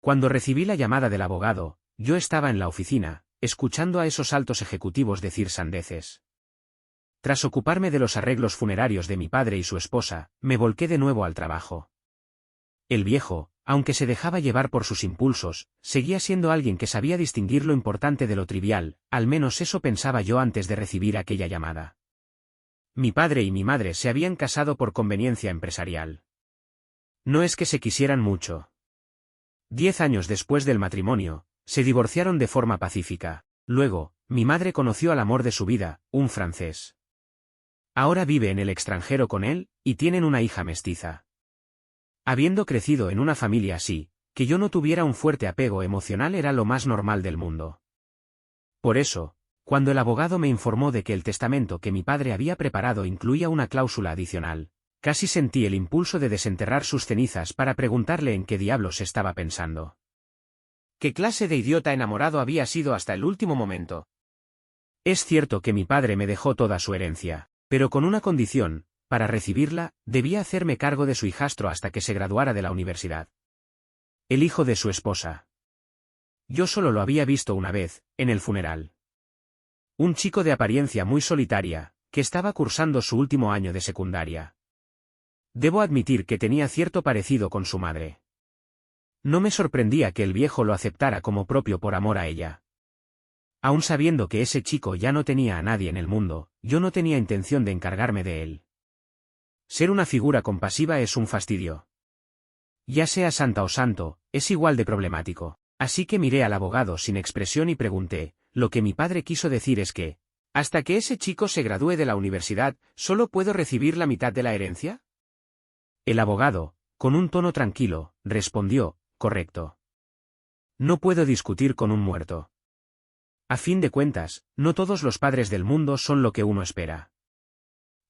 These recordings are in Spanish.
Cuando recibí la llamada del abogado, yo estaba en la oficina, escuchando a esos altos ejecutivos decir sandeces. Tras ocuparme de los arreglos funerarios de mi padre y su esposa, me volqué de nuevo al trabajo. El viejo, aunque se dejaba llevar por sus impulsos, seguía siendo alguien que sabía distinguir lo importante de lo trivial, al menos eso pensaba yo antes de recibir aquella llamada. Mi padre y mi madre se habían casado por conveniencia empresarial. No es que se quisieran mucho. 10 años después del matrimonio, se divorciaron de forma pacífica. Luego, mi madre conoció al amor de su vida, un francés. Ahora vive en el extranjero con él, y tienen una hija mestiza. Habiendo crecido en una familia así, que yo no tuviera un fuerte apego emocional era lo más normal del mundo. Por eso, cuando el abogado me informó de que el testamento que mi padre había preparado incluía una cláusula adicional, casi sentí el impulso de desenterrar sus cenizas para preguntarle en qué diablos estaba pensando. ¿Qué clase de idiota enamorado había sido hasta el último momento? Es cierto que mi padre me dejó toda su herencia, pero con una condición: para recibirla, debía hacerme cargo de su hijastro hasta que se graduara de la universidad. El hijo de su esposa. Yo solo lo había visto una vez, en el funeral. Un chico de apariencia muy solitaria, que estaba cursando su último año de secundaria. Debo admitir que tenía cierto parecido con su madre. No me sorprendía que el viejo lo aceptara como propio por amor a ella. Aun sabiendo que ese chico ya no tenía a nadie en el mundo, yo no tenía intención de encargarme de él. Ser una figura compasiva es un fastidio. Ya sea santa o santo, es igual de problemático. Así que miré al abogado sin expresión y pregunté: ¿lo que mi padre quiso decir es que, hasta que ese chico se gradúe de la universidad, solo puedo recibir la mitad de la herencia? El abogado, con un tono tranquilo, respondió: correcto. No puedo discutir con un muerto. A fin de cuentas, no todos los padres del mundo son lo que uno espera.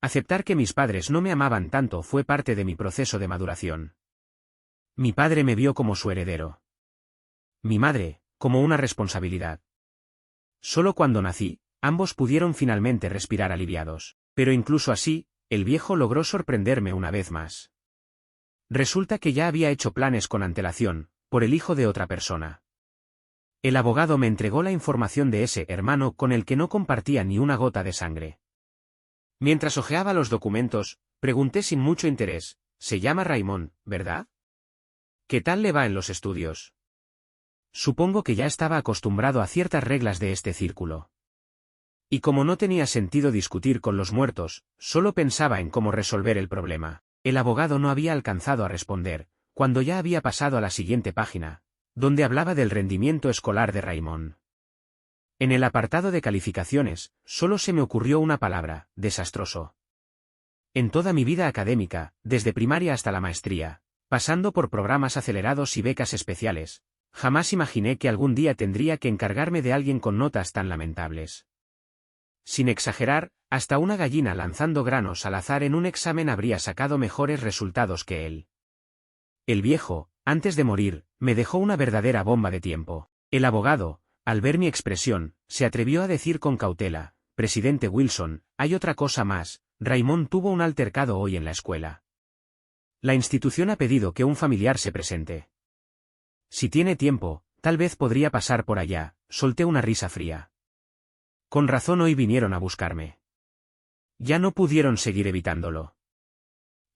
Aceptar que mis padres no me amaban tanto fue parte de mi proceso de maduración. Mi padre me vio como su heredero. Mi madre, como una responsabilidad. Solo cuando nací, ambos pudieron finalmente respirar aliviados. Pero incluso así, el viejo logró sorprenderme una vez más. Resulta que ya había hecho planes con antelación, por el hijo de otra persona. El abogado me entregó la información de ese hermano con el que no compartía ni una gota de sangre. Mientras hojeaba los documentos, pregunté sin mucho interés: se llama Raymond, ¿verdad? ¿Qué tal le va en los estudios? Supongo que ya estaba acostumbrado a ciertas reglas de este círculo. Y como no tenía sentido discutir con los muertos, solo pensaba en cómo resolver el problema. El abogado no había alcanzado a responder, cuando ya había pasado a la siguiente página, donde hablaba del rendimiento escolar de Raymond. En el apartado de calificaciones, solo se me ocurrió una palabra: desastroso. En toda mi vida académica, desde primaria hasta la maestría, pasando por programas acelerados y becas especiales, jamás imaginé que algún día tendría que encargarme de alguien con notas tan lamentables. Sin exagerar, hasta una gallina lanzando granos al azar en un examen habría sacado mejores resultados que él. El viejo, antes de morir, me dejó una verdadera bomba de tiempo. El abogado, al ver mi expresión, se atrevió a decir con cautela: presidente Wilson, hay otra cosa más: Raymond tuvo un altercado hoy en la escuela. La institución ha pedido que un familiar se presente. Si tiene tiempo, tal vez podría pasar por allá. Solté una risa fría. Con razón hoy vinieron a buscarme. Ya no pudieron seguir evitándolo.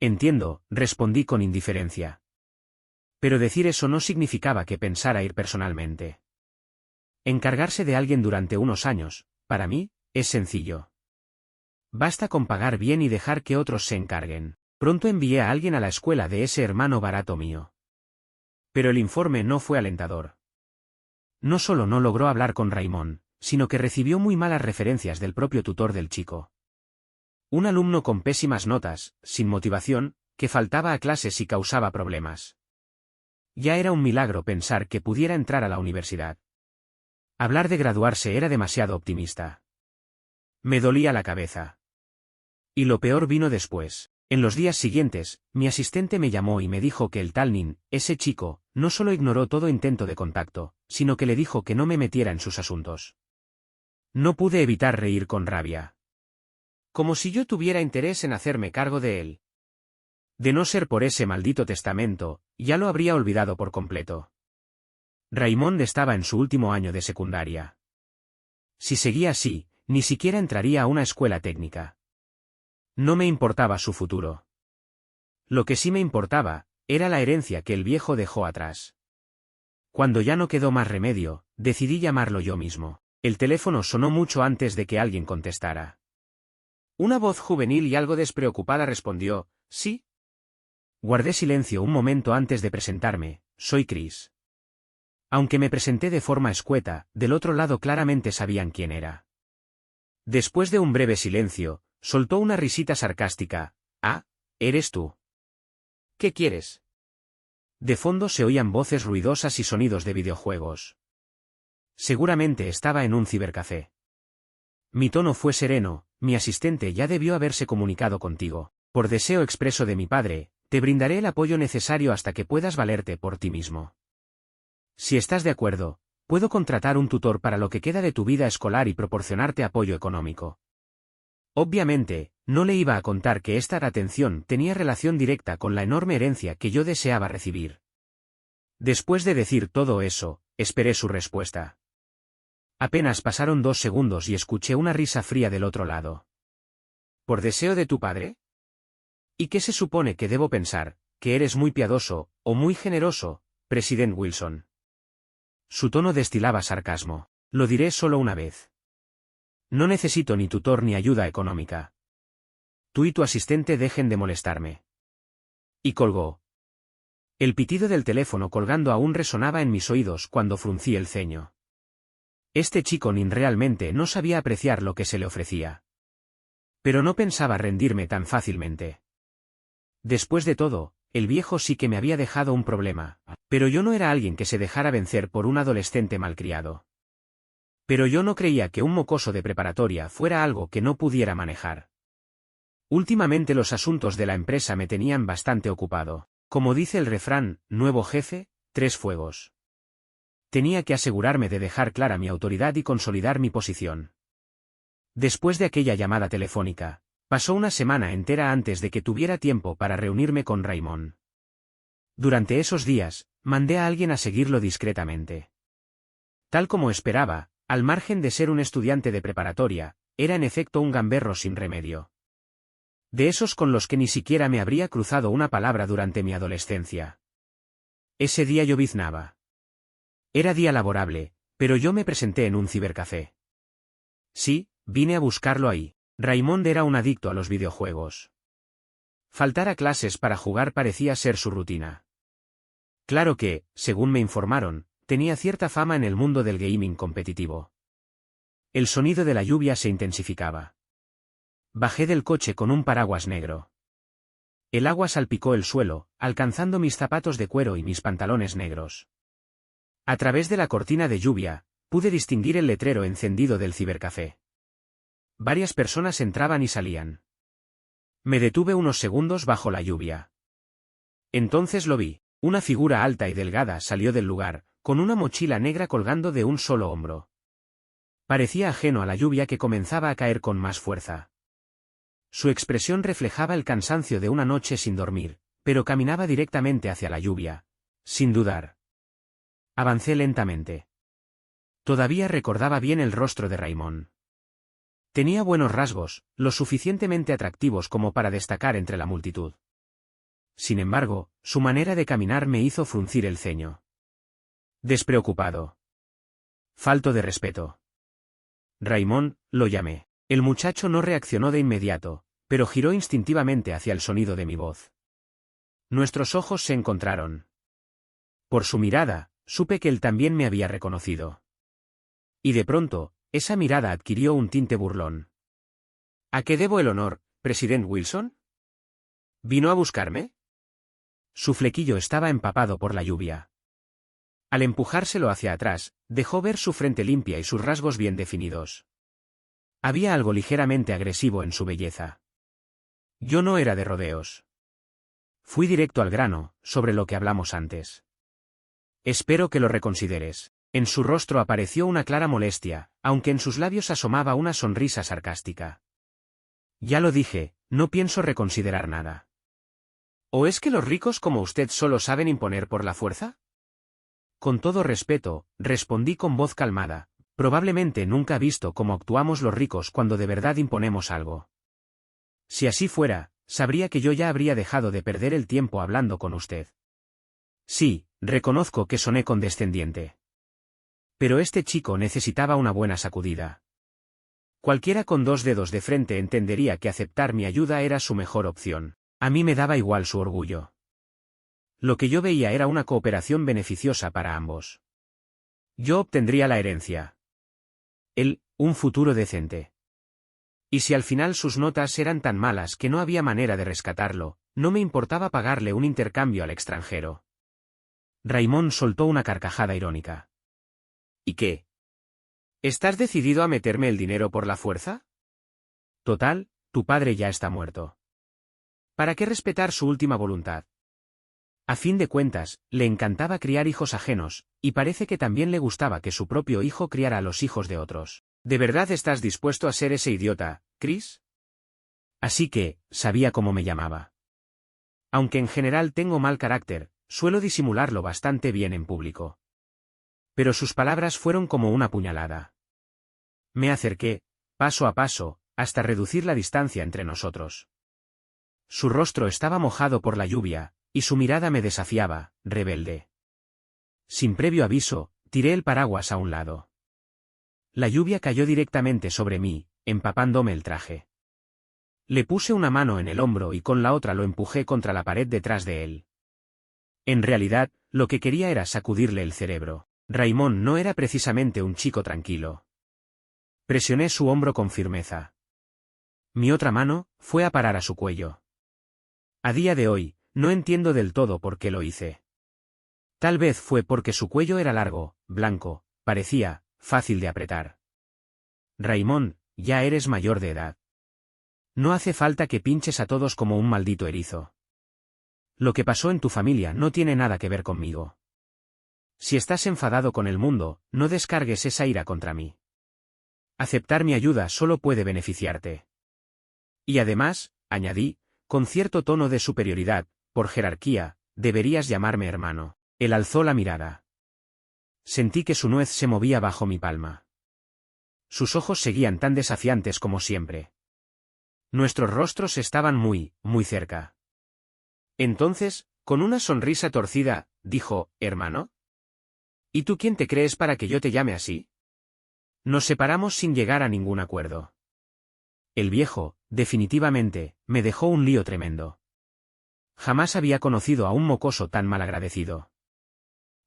Entiendo, respondí con indiferencia. Pero decir eso no significaba que pensara ir personalmente. Encargarse de alguien durante unos años, para mí, es sencillo. Basta con pagar bien y dejar que otros se encarguen. Pronto envié a alguien a la escuela de ese hermano barato mío. Pero el informe no fue alentador. No solo no logró hablar con Raymond, sino que recibió muy malas referencias del propio tutor del chico. Un alumno con pésimas notas, sin motivación, que faltaba a clases y causaba problemas. Ya era un milagro pensar que pudiera entrar a la universidad. Hablar de graduarse era demasiado optimista. Me dolía la cabeza. Y lo peor vino después. En los días siguientes, mi asistente me llamó y me dijo que el tal Nin, ese chico, no solo ignoró todo intento de contacto, sino que le dijo que no me metiera en sus asuntos. No pude evitar reír con rabia. Como si yo tuviera interés en hacerme cargo de él. De no ser por ese maldito testamento, ya lo habría olvidado por completo. Raymond estaba en su último año de secundaria. Si seguía así, ni siquiera entraría a una escuela técnica. No me importaba su futuro. Lo que sí me importaba, era la herencia que el viejo dejó atrás. Cuando ya no quedó más remedio, decidí llamarlo yo mismo. El teléfono sonó mucho antes de que alguien contestara. Una voz juvenil y algo despreocupada respondió, ¿sí? Guardé silencio un momento antes de presentarme, soy Chris. Aunque me presenté de forma escueta, del otro lado claramente sabían quién era. Después de un breve silencio, soltó una risita sarcástica. Ah, ¿eres tú? ¿Qué quieres? De fondo se oían voces ruidosas y sonidos de videojuegos. Seguramente estaba en un cibercafé. Mi tono fue sereno, mi asistente ya debió haberse comunicado contigo. Por deseo expreso de mi padre, te brindaré el apoyo necesario hasta que puedas valerte por ti mismo. Si estás de acuerdo, puedo contratar un tutor para lo que queda de tu vida escolar y proporcionarte apoyo económico. Obviamente, no le iba a contar que esta atención tenía relación directa con la enorme herencia que yo deseaba recibir. Después de decir todo eso, esperé su respuesta. Apenas pasaron 2 segundos y escuché una risa fría del otro lado. ¿Por deseo de tu padre? ¿Y qué se supone que debo pensar? ¿Que eres muy piadoso, o muy generoso, presidente Wilson? Su tono destilaba sarcasmo. Lo diré solo una vez. No necesito ni tutor ni ayuda económica. Tú y tu asistente dejen de molestarme. Y colgó. El pitido del teléfono colgando aún resonaba en mis oídos cuando fruncí el ceño. Este chico Nin realmente no sabía apreciar lo que se le ofrecía. Pero no pensaba rendirme tan fácilmente. Después de todo, el viejo sí que me había dejado un problema, pero yo no era alguien que se dejara vencer por un adolescente malcriado. Pero yo no creía que un mocoso de preparatoria fuera algo que no pudiera manejar. Últimamente los asuntos de la empresa me tenían bastante ocupado. Como dice el refrán, nuevo jefe, 3 fuegos. Tenía que asegurarme de dejar clara mi autoridad y consolidar mi posición. Después de aquella llamada telefónica, pasó una semana entera antes de que tuviera tiempo para reunirme con Raymond. Durante esos días, mandé a alguien a seguirlo discretamente. Tal como esperaba, al margen de ser un estudiante de preparatoria, era en efecto un gamberro sin remedio. De esos con los que ni siquiera me habría cruzado una palabra durante mi adolescencia. Ese día lloviznaba. Era día laborable, pero yo me presenté en un cibercafé. Sí, vine a buscarlo ahí. Raymond era un adicto a los videojuegos. Faltar a clases para jugar parecía ser su rutina. Claro que, según me informaron, tenía cierta fama en el mundo del gaming competitivo. El sonido de la lluvia se intensificaba. Bajé del coche con un paraguas negro. El agua salpicó el suelo, alcanzando mis zapatos de cuero y mis pantalones negros. A través de la cortina de lluvia, pude distinguir el letrero encendido del cibercafé. Varias personas entraban y salían. Me detuve unos segundos bajo la lluvia. Entonces lo vi. Una figura alta y delgada salió del lugar, con una mochila negra colgando de un solo hombro. Parecía ajeno a la lluvia que comenzaba a caer con más fuerza. Su expresión reflejaba el cansancio de una noche sin dormir, pero caminaba directamente hacia la lluvia, sin dudar. Avancé lentamente. Todavía recordaba bien el rostro de Raymond. Tenía buenos rasgos, lo suficientemente atractivos como para destacar entre la multitud. Sin embargo, su manera de caminar me hizo fruncir el ceño. Despreocupado. Falto de respeto. Raymond, lo llamé. El muchacho no reaccionó de inmediato, pero giró instintivamente hacia el sonido de mi voz. Nuestros ojos se encontraron. Por su mirada, supe que él también me había reconocido. Y de pronto, esa mirada adquirió un tinte burlón. ¿A qué debo el honor, presidente Wilson? ¿Vino a buscarme? Su flequillo estaba empapado por la lluvia. Al empujárselo hacia atrás, dejó ver su frente limpia y sus rasgos bien definidos. Había algo ligeramente agresivo en su belleza. Yo no era de rodeos. Fui directo al grano, sobre lo que hablamos antes. Espero que lo reconsideres. En su rostro apareció una clara molestia, aunque en sus labios asomaba una sonrisa sarcástica. Ya lo dije, no pienso reconsiderar nada. ¿O es que los ricos como usted solo saben imponer por la fuerza? Con todo respeto, respondí con voz calmada, probablemente nunca ha visto cómo actuamos los ricos cuando de verdad imponemos algo. Si así fuera, sabría que yo ya habría dejado de perder el tiempo hablando con usted. Sí, reconozco que soné condescendiente. Pero este chico necesitaba una buena sacudida. Cualquiera con 2 dedos de frente entendería que aceptar mi ayuda era su mejor opción. A mí me daba igual su orgullo. Lo que yo veía era una cooperación beneficiosa para ambos. Yo obtendría la herencia. Él, un futuro decente. Y si al final sus notas eran tan malas que no había manera de rescatarlo, no me importaba pagarle un intercambio al extranjero. Raymond soltó una carcajada irónica. ¿Y qué? ¿Estás decidido a meterme el dinero por la fuerza? Total, tu padre ya está muerto. ¿Para qué respetar su última voluntad? A fin de cuentas, le encantaba criar hijos ajenos, y parece que también le gustaba que su propio hijo criara a los hijos de otros. ¿De verdad estás dispuesto a ser ese idiota, Chris? Así que, sabía cómo me llamaba. Aunque en general tengo mal carácter, suelo disimularlo bastante bien en público. Pero sus palabras fueron como una puñalada. Me acerqué, paso a paso, hasta reducir la distancia entre nosotros. Su rostro estaba mojado por la lluvia, y su mirada me desafiaba, rebelde. Sin previo aviso, tiré el paraguas a un lado. La lluvia cayó directamente sobre mí, empapándome el traje. Le puse una mano en el hombro y con la otra lo empujé contra la pared detrás de él. En realidad, lo que quería era sacudirle el cerebro. Raymond no era precisamente un chico tranquilo. Presioné su hombro con firmeza. Mi otra mano fue a parar a su cuello. A día de hoy, no entiendo del todo por qué lo hice. Tal vez fue porque su cuello era largo, blanco, parecía fácil de apretar. Raymond, ya eres mayor de edad. No hace falta que pinches a todos como un maldito erizo. Lo que pasó en tu familia no tiene nada que ver conmigo. Si estás enfadado con el mundo, no descargues esa ira contra mí. Aceptar mi ayuda solo puede beneficiarte. Y además, añadí, con cierto tono de superioridad, por jerarquía, deberías llamarme hermano. Él alzó la mirada. Sentí que su nuez se movía bajo mi palma. Sus ojos seguían tan desafiantes como siempre. Nuestros rostros estaban muy cerca. Entonces, con una sonrisa torcida, dijo, ¿hermano? ¿Y tú quién te crees para que yo te llame así? Nos separamos sin llegar a ningún acuerdo. El viejo, definitivamente, me dejó un lío tremendo. Jamás había conocido a un mocoso tan malagradecido.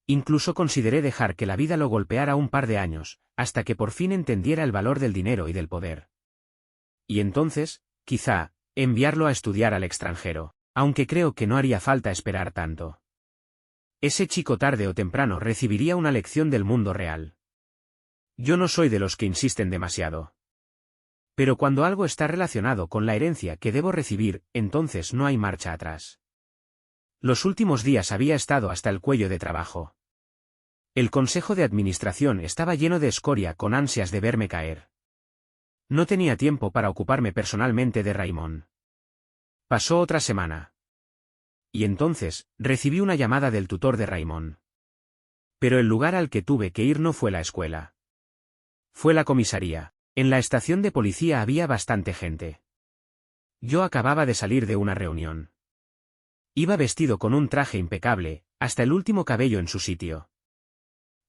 Incluso consideré dejar que la vida lo golpeara un par de años, hasta que por fin entendiera el valor del dinero y del poder. Y entonces, quizá, enviarlo a estudiar al extranjero, aunque creo que no haría falta esperar tanto. Ese chico tarde o temprano recibiría una lección del mundo real. Yo no soy de los que insisten demasiado. Pero cuando algo está relacionado con la herencia que debo recibir, entonces no hay marcha atrás. Los últimos días había estado hasta el cuello de trabajo. El consejo de administración estaba lleno de escoria con ansias de verme caer. No tenía tiempo para ocuparme personalmente de Raymond. Pasó otra semana. Y entonces, recibí una llamada del tutor de Raymond. Pero el lugar al que tuve que ir no fue la escuela. Fue la comisaría. En la estación de policía había bastante gente. Yo acababa de salir de una reunión. Iba vestido con un traje impecable, hasta el último cabello en su sitio.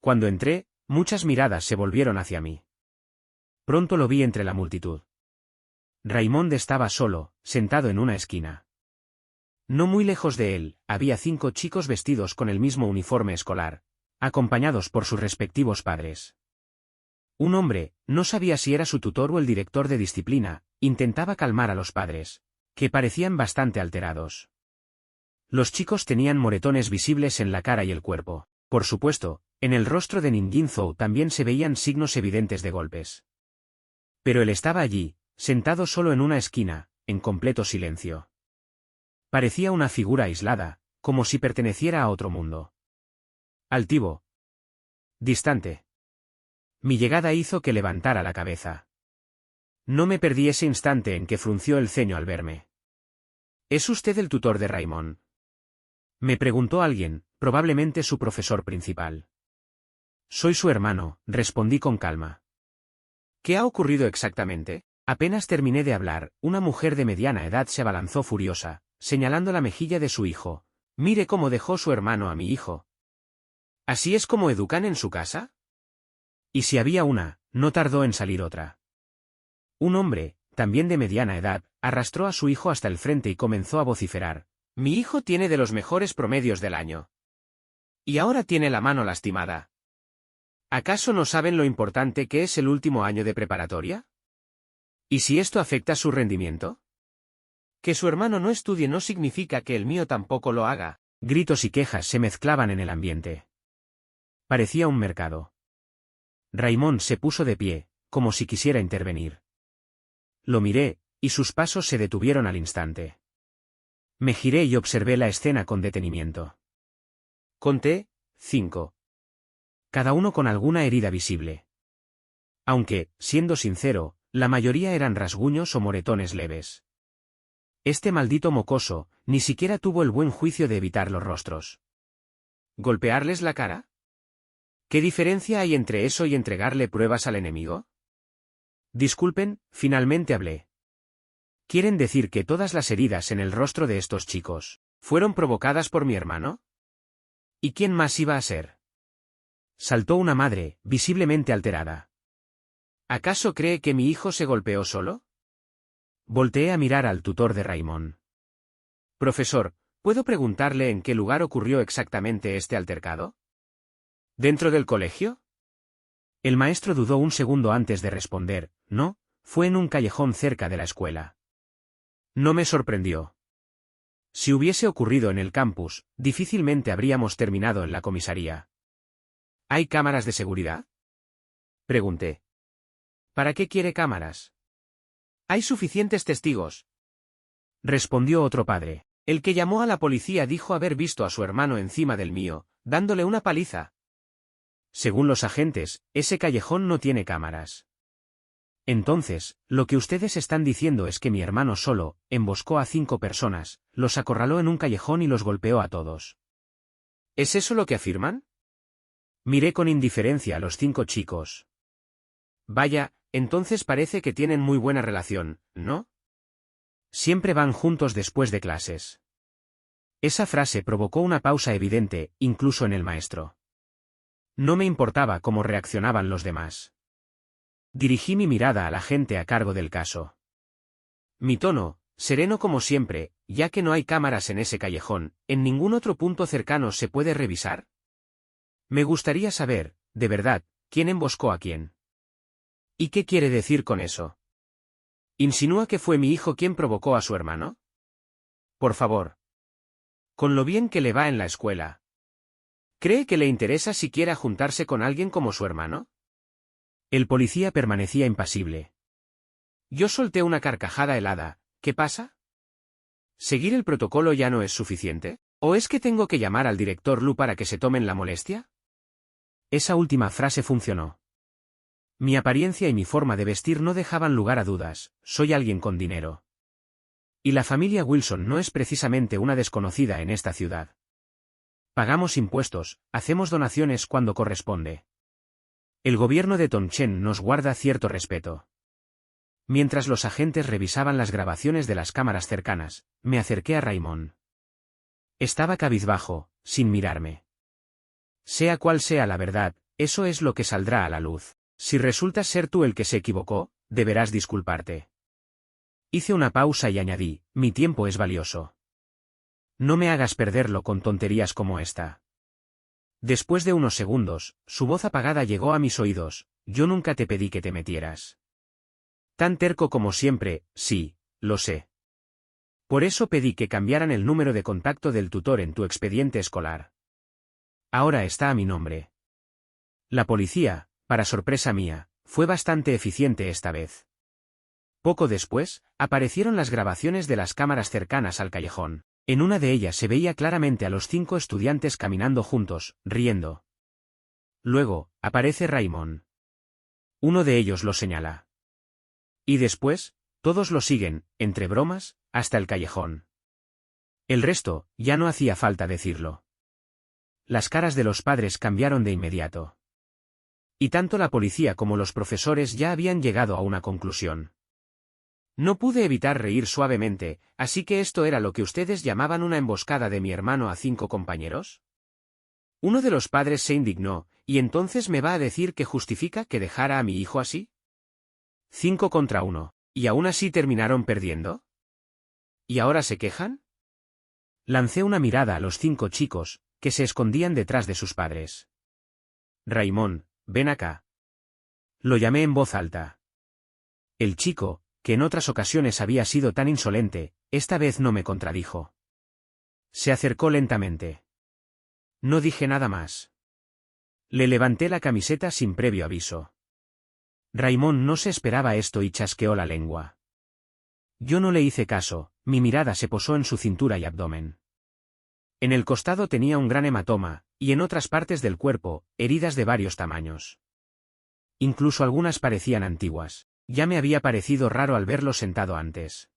Cuando entré, muchas miradas se volvieron hacia mí. Pronto lo vi entre la multitud. Raymond estaba solo, sentado en una esquina. No muy lejos de él, había 5 chicos vestidos con el mismo uniforme escolar, acompañados por sus respectivos padres. Un hombre, no sabía si era su tutor o el director de disciplina, intentaba calmar a los padres, que parecían bastante alterados. Los chicos tenían moretones visibles en la cara y el cuerpo. Por supuesto, en el rostro de Nim Jin Zhou también se veían signos evidentes de golpes. Pero él estaba allí, sentado solo en una esquina, en completo silencio. Parecía una figura aislada, como si perteneciera a otro mundo. Altivo. Distante. Mi llegada hizo que levantara la cabeza. No me perdí ese instante en que frunció el ceño al verme. ¿Es usted el tutor de Raymond? Me preguntó alguien, probablemente su profesor principal. Soy su hermano, respondí con calma. ¿Qué ha ocurrido exactamente? Apenas terminé de hablar, una mujer de mediana edad se abalanzó furiosa, señalando la mejilla de su hijo. Mire cómo dejó su hermano a mi hijo. ¿Así es como educan en su casa? Y si había una, no tardó en salir otra. Un hombre, también de mediana edad, arrastró a su hijo hasta el frente y comenzó a vociferar. Mi hijo tiene de los mejores promedios del año. Y ahora tiene la mano lastimada. ¿Acaso no saben lo importante que es el último año de preparatoria? ¿Y si esto afecta su rendimiento? Que su hermano no estudie no significa que el mío tampoco lo haga. Gritos y quejas se mezclaban en el ambiente. Parecía un mercado. Raymond se puso de pie, como si quisiera intervenir. Lo miré, y sus pasos se detuvieron al instante. Me giré y observé la escena con detenimiento. Conté 5. Cada uno con alguna herida visible. Aunque, siendo sincero, la mayoría eran rasguños o moretones leves. Este maldito mocoso, ni siquiera tuvo el buen juicio de evitar los rostros. ¿Golpearles la cara? ¿Qué diferencia hay entre eso y entregarle pruebas al enemigo? Disculpen, finalmente hablé. ¿Quieren decir que todas las heridas en el rostro de estos chicos fueron provocadas por mi hermano? ¿Y quién más iba a ser? Saltó una madre, visiblemente alterada. ¿Acaso cree que mi hijo se golpeó solo? Volteé a mirar al tutor de Raymond. Profesor, ¿puedo preguntarle en qué lugar ocurrió exactamente este altercado? ¿Dentro del colegio? El maestro dudó un segundo antes de responder. No, fue en un callejón cerca de la escuela. No me sorprendió. Si hubiese ocurrido en el campus, difícilmente habríamos terminado en la comisaría. ¿Hay cámaras de seguridad? Pregunté. ¿Para qué quiere cámaras? Hay suficientes testigos. Respondió otro padre. El que llamó a la policía dijo haber visto a su hermano encima del mío, dándole una paliza. Según los agentes, ese callejón no tiene cámaras. Entonces, lo que ustedes están diciendo es que mi hermano solo emboscó a 5 personas, los acorraló en un callejón y los golpeó a todos. ¿Es eso lo que afirman? Miré con indiferencia a los 5 chicos. Vaya, entonces parece que tienen muy buena relación, ¿no? Siempre van juntos después de clases. Esa frase provocó una pausa evidente, incluso en el maestro. No me importaba cómo reaccionaban los demás. Dirigí mi mirada a la gente a cargo del caso. Mi tono, sereno como siempre, ya que no hay cámaras en ese callejón, ¿en ningún otro punto cercano se puede revisar? Me gustaría saber, de verdad, quién emboscó a quién. ¿Y qué quiere decir con eso? ¿Insinúa que fue mi hijo quien provocó a su hermano? Por favor. Con lo bien que le va en la escuela. ¿Cree que le interesa siquiera juntarse con alguien como su hermano? El policía permanecía impasible. Yo solté una carcajada helada. ¿Qué pasa? ¿Seguir el protocolo ya no es suficiente? ¿O es que tengo que llamar al director Lu para que se tomen la molestia? Esa última frase funcionó. Mi apariencia y mi forma de vestir no dejaban lugar a dudas. Soy alguien con dinero. Y la familia Wilson no es precisamente una desconocida en esta ciudad. Pagamos impuestos, hacemos donaciones cuando corresponde. El gobierno de Tonchen nos guarda cierto respeto. Mientras los agentes revisaban las grabaciones de las cámaras cercanas, me acerqué a Raymond. Estaba cabizbajo, sin mirarme. Sea cual sea la verdad, eso es lo que saldrá a la luz. Si resultas ser tú el que se equivocó, deberás disculparte. Hice una pausa y añadí, mi tiempo es valioso. No me hagas perderlo con tonterías como esta. Después de unos segundos, su voz apagada llegó a mis oídos. Yo nunca te pedí que te metieras. Tan terco como siempre, sí, lo sé. Por eso pedí que cambiaran el número de contacto del tutor en tu expediente escolar. Ahora está a mi nombre. La policía, para sorpresa mía, fue bastante eficiente esta vez. Poco después, aparecieron las grabaciones de las cámaras cercanas al callejón. En una de ellas se veía claramente a los 5 estudiantes caminando juntos, riendo. Luego, aparece Raymond. Uno de ellos lo señala. Y después, todos lo siguen, entre bromas, hasta el callejón. El resto, ya no hacía falta decirlo. Las caras de los padres cambiaron de inmediato. Y tanto la policía como los profesores ya habían llegado a una conclusión. No pude evitar reír suavemente, así que esto era lo que ustedes llamaban una emboscada de mi hermano a 5 compañeros. Uno de los padres se indignó, y entonces me va a decir que justifica que dejara a mi hijo así. 5 contra 1, ¿y aún así terminaron perdiendo? ¿Y ahora se quejan? Lancé una mirada a los 5 chicos, que se escondían detrás de sus padres. Raimón, ven acá. Lo llamé en voz alta. El chico, que en otras ocasiones había sido tan insolente, esta vez no me contradijo. Se acercó lentamente. No dije nada más. Le levanté la camiseta sin previo aviso. Raimón no se esperaba esto y chasqueó la lengua. Yo no le hice caso, mi mirada se posó en su cintura y abdomen. En el costado tenía un gran hematoma, y en otras partes del cuerpo, heridas de varios tamaños. Incluso algunas parecían antiguas. Ya me había parecido raro al verlo sentado antes.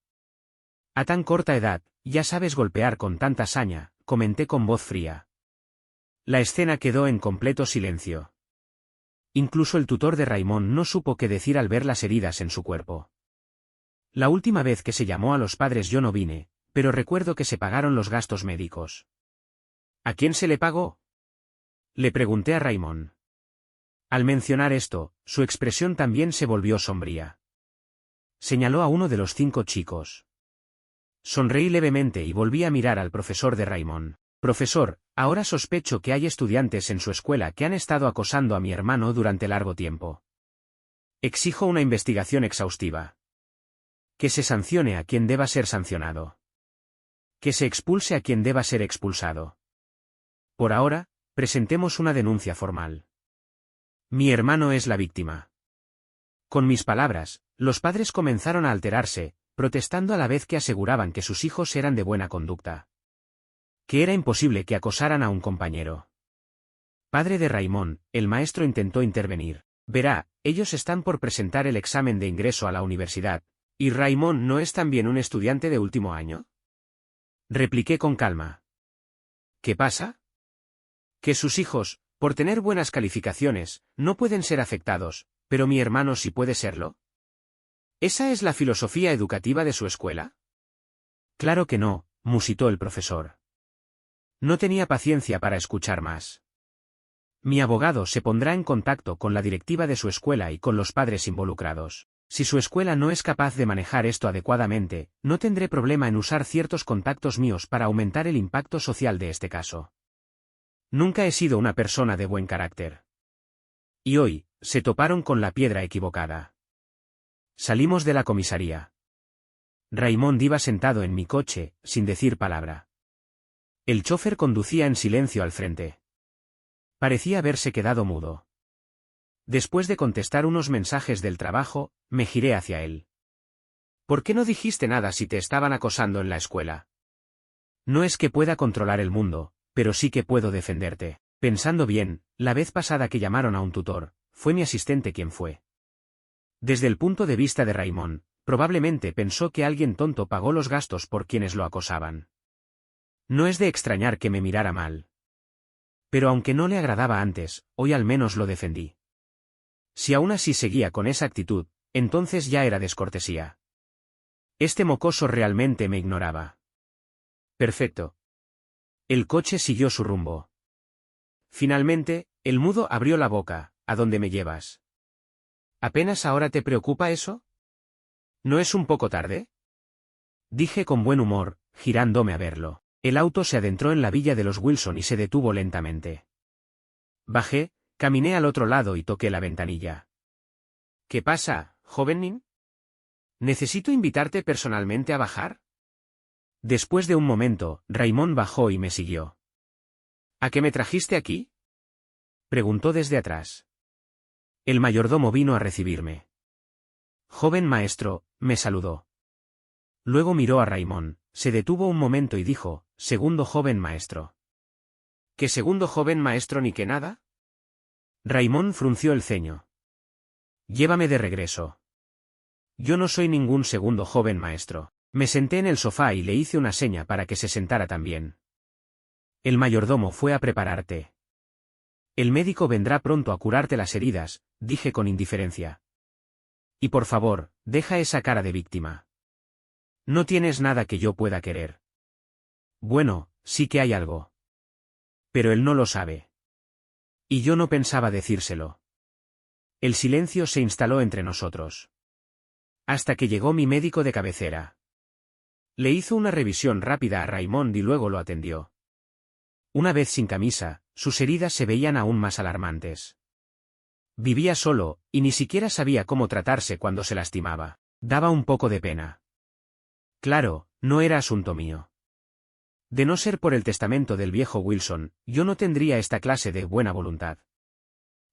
A tan corta edad, ya sabes golpear con tanta saña, comenté con voz fría. La escena quedó en completo silencio. Incluso el tutor de Raimón no supo qué decir al ver las heridas en su cuerpo. La última vez que se llamó a los padres yo no vine, pero recuerdo que se pagaron los gastos médicos. ¿A quién se le pagó? Le pregunté a Raimón. Al mencionar esto, su expresión también se volvió sombría. Señaló a uno de los 5 chicos. Sonreí levemente y volví a mirar al profesor de Raimón. Profesor, ahora sospecho que hay estudiantes en su escuela que han estado acosando a mi hermano durante largo tiempo. Exijo una investigación exhaustiva. Que se sancione a quien deba ser sancionado. Que se expulse a quien deba ser expulsado. Por ahora, presentemos una denuncia formal. Mi hermano es la víctima. Con mis palabras, los padres comenzaron a alterarse, protestando a la vez que aseguraban que sus hijos eran de buena conducta. Que era imposible que acosaran a un compañero. Padre de Raimón, el maestro intentó intervenir. Verá, ellos están por presentar el examen de ingreso a la universidad, ¿y Raimón no es también un estudiante de último año? Repliqué con calma. ¿Qué pasa? Que sus hijos, por tener buenas calificaciones, no pueden ser afectados, pero mi hermano sí puede serlo. ¿Esa es la filosofía educativa de su escuela? Claro que no, musitó el profesor. No tenía paciencia para escuchar más. Mi abogado se pondrá en contacto con la directiva de su escuela y con los padres involucrados. Si su escuela no es capaz de manejar esto adecuadamente, no tendré problema en usar ciertos contactos míos para aumentar el impacto social de este caso. Nunca he sido una persona de buen carácter. Y hoy, se toparon con la piedra equivocada. Salimos de la comisaría. Raimón iba sentado en mi coche, sin decir palabra. El chofer conducía en silencio al frente. Parecía haberse quedado mudo. Después de contestar unos mensajes del trabajo, me giré hacia él. ¿Por qué no dijiste nada si te estaban acosando en la escuela? No es que pueda controlar el mundo, pero sí que puedo defenderte. Pensando bien, la vez pasada que llamaron a un tutor, fue mi asistente quien fue. Desde el punto de vista de Raimón, probablemente pensó que alguien tonto pagó los gastos por quienes lo acosaban. No es de extrañar que me mirara mal. Pero aunque no le agradaba antes, hoy al menos lo defendí. Si aún así seguía con esa actitud, entonces ya era descortesía. Este mocoso realmente me ignoraba. Perfecto. El coche siguió su rumbo. Finalmente, el mudo abrió la boca. ¿A dónde me llevas? ¿Apenas ahora te preocupa eso? ¿No es un poco tarde? Dije con buen humor, girándome a verlo. El auto se adentró en la villa de los Wilson y se detuvo lentamente. Bajé, caminé al otro lado y toqué la ventanilla. ¿Qué pasa, jovenín? ¿Necesito invitarte personalmente a bajar? Después de un momento, Raimón bajó y me siguió. ¿A qué me trajiste aquí? Preguntó desde atrás. El mayordomo vino a recibirme. Joven maestro, me saludó. Luego miró a Raimón, se detuvo un momento y dijo, segundo joven maestro. ¿Qué segundo joven maestro ni qué nada? Raimón frunció el ceño. Llévame de regreso. Yo no soy ningún segundo joven maestro. Me senté en el sofá y le hice una seña para que se sentara también. El mayordomo fue a preparar té. El médico vendrá pronto a curarte las heridas, dije con indiferencia. Y por favor, deja esa cara de víctima. No tienes nada que yo pueda querer. Bueno, sí que hay algo. Pero él no lo sabe. Y yo no pensaba decírselo. El silencio se instaló entre nosotros. Hasta que llegó mi médico de cabecera. Le hizo una revisión rápida a Raymond y luego lo atendió. Una vez sin camisa, sus heridas se veían aún más alarmantes. Vivía solo, y ni siquiera sabía cómo tratarse cuando se lastimaba. Daba un poco de pena. Claro, no era asunto mío. De no ser por el testamento del viejo Wilson, yo no tendría esta clase de buena voluntad.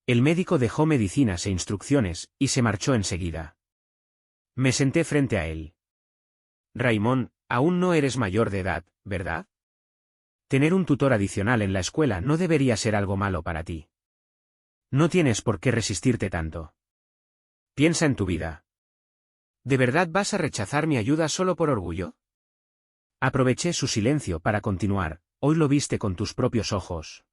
El médico dejó medicinas e instrucciones, y se marchó enseguida. Me senté frente a él. Raymond, aún no eres mayor de edad, ¿verdad? Tener un tutor adicional en la escuela no debería ser algo malo para ti. No tienes por qué resistirte tanto. Piensa en tu vida. ¿De verdad vas a rechazar mi ayuda solo por orgullo? Aproveché su silencio para continuar. Hoy lo viste con tus propios ojos.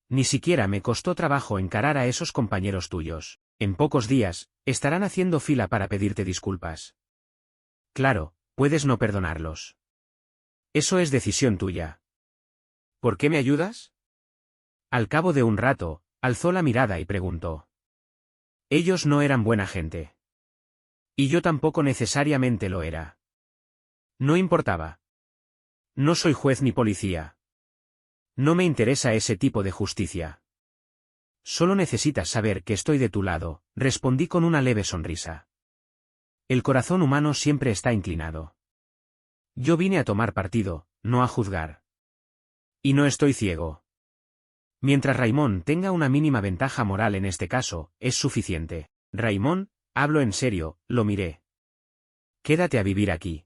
Ni siquiera me costó trabajo encarar a esos compañeros tuyos. En pocos días, estarán haciendo fila para pedirte disculpas. Claro, puedes no perdonarlos. Eso es decisión tuya. ¿Por qué me ayudas? Al cabo de un rato, alzó la mirada y preguntó. Ellos no eran buena gente. Y yo tampoco necesariamente lo era. No importaba. No soy juez ni policía. No me interesa ese tipo de justicia. Solo necesitas saber que estoy de tu lado, respondí con una leve sonrisa. El corazón humano siempre está inclinado. Yo vine a tomar partido, no a juzgar. Y no estoy ciego. Mientras Raymond tenga una mínima ventaja moral en este caso, es suficiente. Raymond, hablo en serio, lo miré. Quédate a vivir aquí.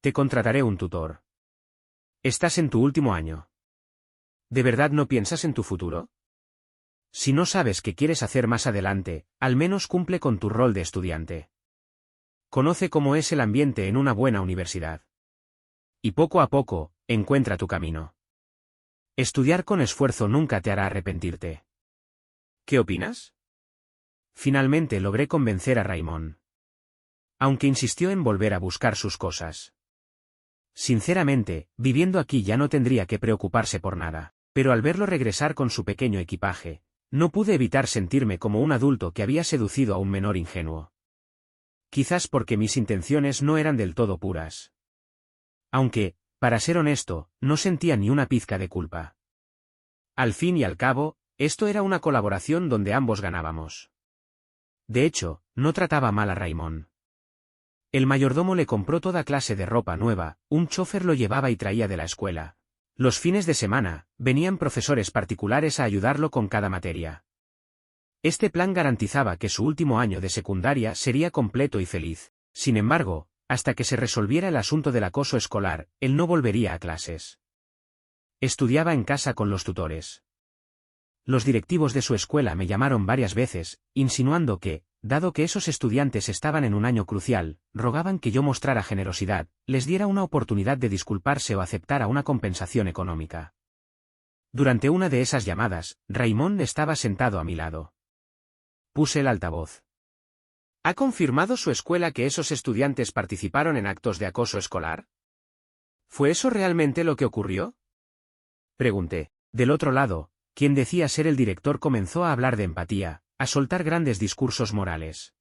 Te contrataré un tutor. Estás en tu último año. ¿De verdad no piensas en tu futuro? Si no sabes qué quieres hacer más adelante, al menos cumple con tu rol de estudiante. Conoce cómo es el ambiente en una buena universidad. Y poco a poco, encuentra tu camino. Estudiar con esfuerzo nunca te hará arrepentirte. ¿Qué opinas? Finalmente logré convencer a Raymond. Aunque insistió en volver a buscar sus cosas. Sinceramente, viviendo aquí ya no tendría que preocuparse por nada, pero al verlo regresar con su pequeño equipaje, no pude evitar sentirme como un adulto que había seducido a un menor ingenuo. Quizás porque mis intenciones no eran del todo puras. Aunque, para ser honesto, no sentía ni una pizca de culpa. Al fin y al cabo, esto era una colaboración donde ambos ganábamos. De hecho, no trataba mal a Raymond. El mayordomo le compró toda clase de ropa nueva, un chofer lo llevaba y traía de la escuela. Los fines de semana, venían profesores particulares a ayudarlo con cada materia. Este plan garantizaba que su último año de secundaria sería completo y feliz. Sin embargo, hasta que se resolviera el asunto del acoso escolar, él no volvería a clases. Estudiaba en casa con los tutores. Los directivos de su escuela me llamaron varias veces, insinuando que, dado que esos estudiantes estaban en un año crucial, rogaban que yo mostrara generosidad, les diera una oportunidad de disculparse o aceptara una compensación económica. Durante una de esas llamadas, Raymond estaba sentado a mi lado. Puse el altavoz. ¿Ha confirmado su escuela que esos estudiantes participaron en actos de acoso escolar? ¿Fue eso realmente lo que ocurrió? Pregunté. Del otro lado, quien decía ser el director comenzó a hablar de empatía, a soltar grandes discursos morales.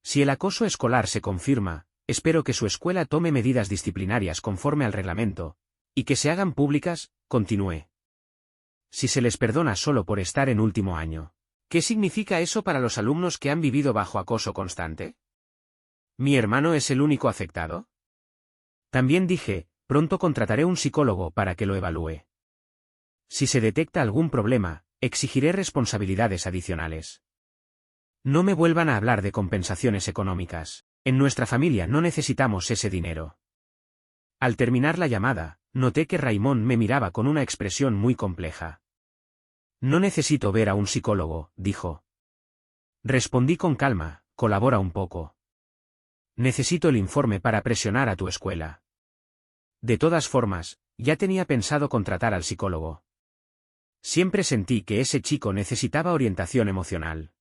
Si el acoso escolar se confirma, espero que su escuela tome medidas disciplinarias conforme al reglamento, y que se hagan públicas, continué. Si se les perdona solo por estar en último año, ¿qué significa eso para los alumnos que han vivido bajo acoso constante? ¿Mi hermano es el único afectado? También dije, pronto contrataré un psicólogo para que lo evalúe. Si se detecta algún problema, exigiré responsabilidades adicionales. No me vuelvan a hablar de compensaciones económicas. En nuestra familia no necesitamos ese dinero. Al terminar la llamada, noté que Raymond me miraba con una expresión muy compleja. No necesito ver a un psicólogo, dijo. Respondí con calma, colabora un poco. Necesito el informe para presionar a tu escuela. De todas formas, ya tenía pensado contratar al psicólogo. Siempre sentí que ese chico necesitaba orientación emocional.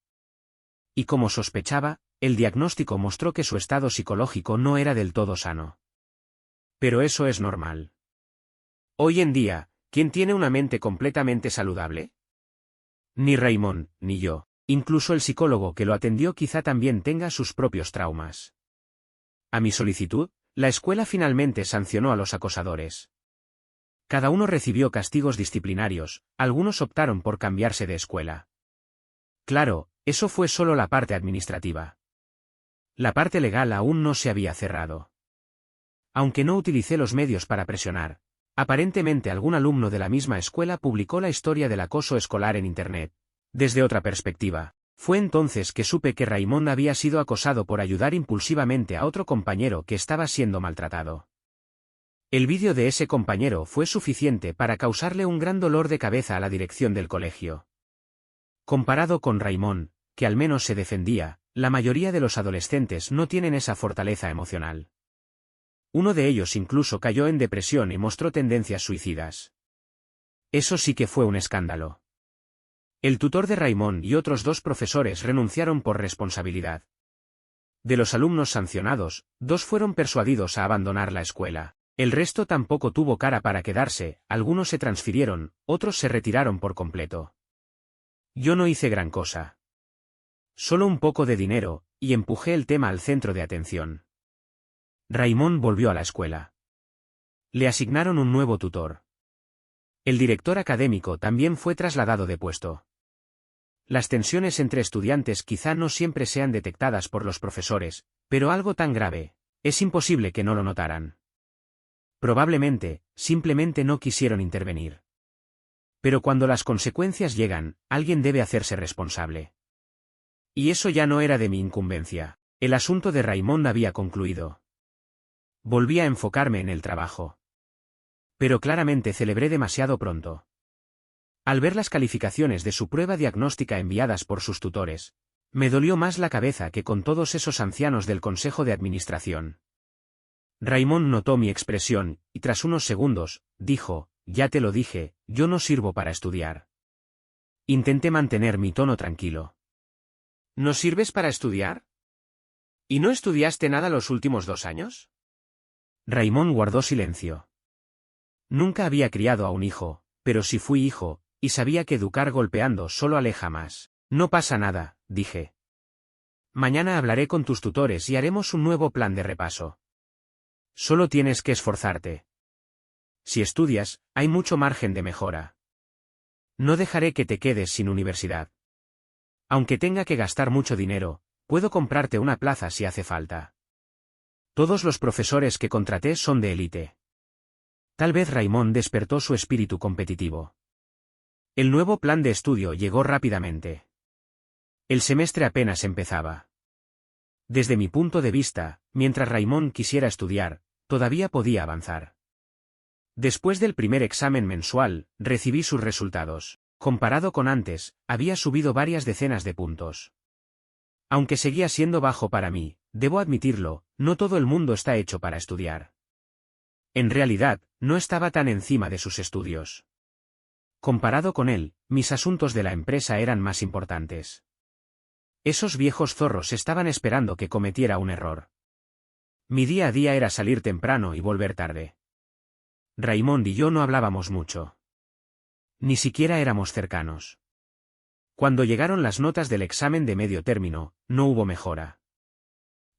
Y como sospechaba, el diagnóstico mostró que su estado psicológico no era del todo sano. Pero eso es normal. Hoy en día, ¿quién tiene una mente completamente saludable? Ni Raymond, ni yo. Incluso el psicólogo que lo atendió quizá también tenga sus propios traumas. A mi solicitud, la escuela finalmente sancionó a los acosadores. Cada uno recibió castigos disciplinarios, algunos optaron por cambiarse de escuela. Claro, eso fue solo la parte administrativa. La parte legal aún no se había cerrado. Aunque no utilicé los medios para presionar, aparentemente algún alumno de la misma escuela publicó la historia del acoso escolar en Internet. Desde otra perspectiva, fue entonces que supe que Raymond había sido acosado por ayudar impulsivamente a otro compañero que estaba siendo maltratado. El vídeo de ese compañero fue suficiente para causarle un gran dolor de cabeza a la dirección del colegio. Comparado con Raymond, que al menos se defendía, la mayoría de los adolescentes no tienen esa fortaleza emocional. Uno de ellos incluso cayó en depresión y mostró tendencias suicidas. Eso sí que fue un escándalo. El tutor de Raymond y otros 2 profesores renunciaron por responsabilidad. De los alumnos sancionados, 2 fueron persuadidos a abandonar la escuela. El resto tampoco tuvo cara para quedarse, algunos se transfirieron, otros se retiraron por completo. Yo no hice gran cosa. Solo un poco de dinero, y empujé el tema al centro de atención. Raymond volvió a la escuela. Le asignaron un nuevo tutor. El director académico también fue trasladado de puesto. Las tensiones entre estudiantes quizá no siempre sean detectadas por los profesores, pero algo tan grave, es imposible que no lo notaran. Probablemente, simplemente no quisieron intervenir. Pero cuando las consecuencias llegan, alguien debe hacerse responsable. Y eso ya no era de mi incumbencia. El asunto de Raymond había concluido. Volví a enfocarme en el trabajo. Pero claramente celebré demasiado pronto. Al ver las calificaciones de su prueba diagnóstica enviadas por sus tutores, me dolió más la cabeza que con todos esos ancianos del consejo de administración. Raymond notó mi expresión, y tras unos segundos, dijo, «Ya te lo dije, yo no sirvo para estudiar». Intenté mantener mi tono tranquilo. ¿No sirves para estudiar? ¿Y no estudiaste nada los últimos 2 años? Raymond guardó silencio. Nunca había criado a un hijo, pero sí fui hijo, y sabía que educar golpeando solo aleja más. No pasa nada, dije. Mañana hablaré con tus tutores y haremos un nuevo plan de repaso. Solo tienes que esforzarte. Si estudias, hay mucho margen de mejora. No dejaré que te quedes sin universidad. Aunque tenga que gastar mucho dinero, puedo comprarte una plaza si hace falta. Todos los profesores que contraté son de élite. Tal vez Raymond despertó su espíritu competitivo. El nuevo plan de estudio llegó rápidamente. El semestre apenas empezaba. Desde mi punto de vista, mientras Raymond quisiera estudiar, todavía podía avanzar. Después del primer examen mensual, recibí sus resultados. Comparado con antes, había subido varias decenas de puntos. Aunque seguía siendo bajo para mí, debo admitirlo, no todo el mundo está hecho para estudiar. En realidad, no estaba tan encima de sus estudios. Comparado con él, mis asuntos de la empresa eran más importantes. Esos viejos zorros estaban esperando que cometiera un error. Mi día a día era salir temprano y volver tarde. Raymond y yo no hablábamos mucho. Ni siquiera éramos cercanos. Cuando llegaron las notas del examen de medio término, no hubo mejora.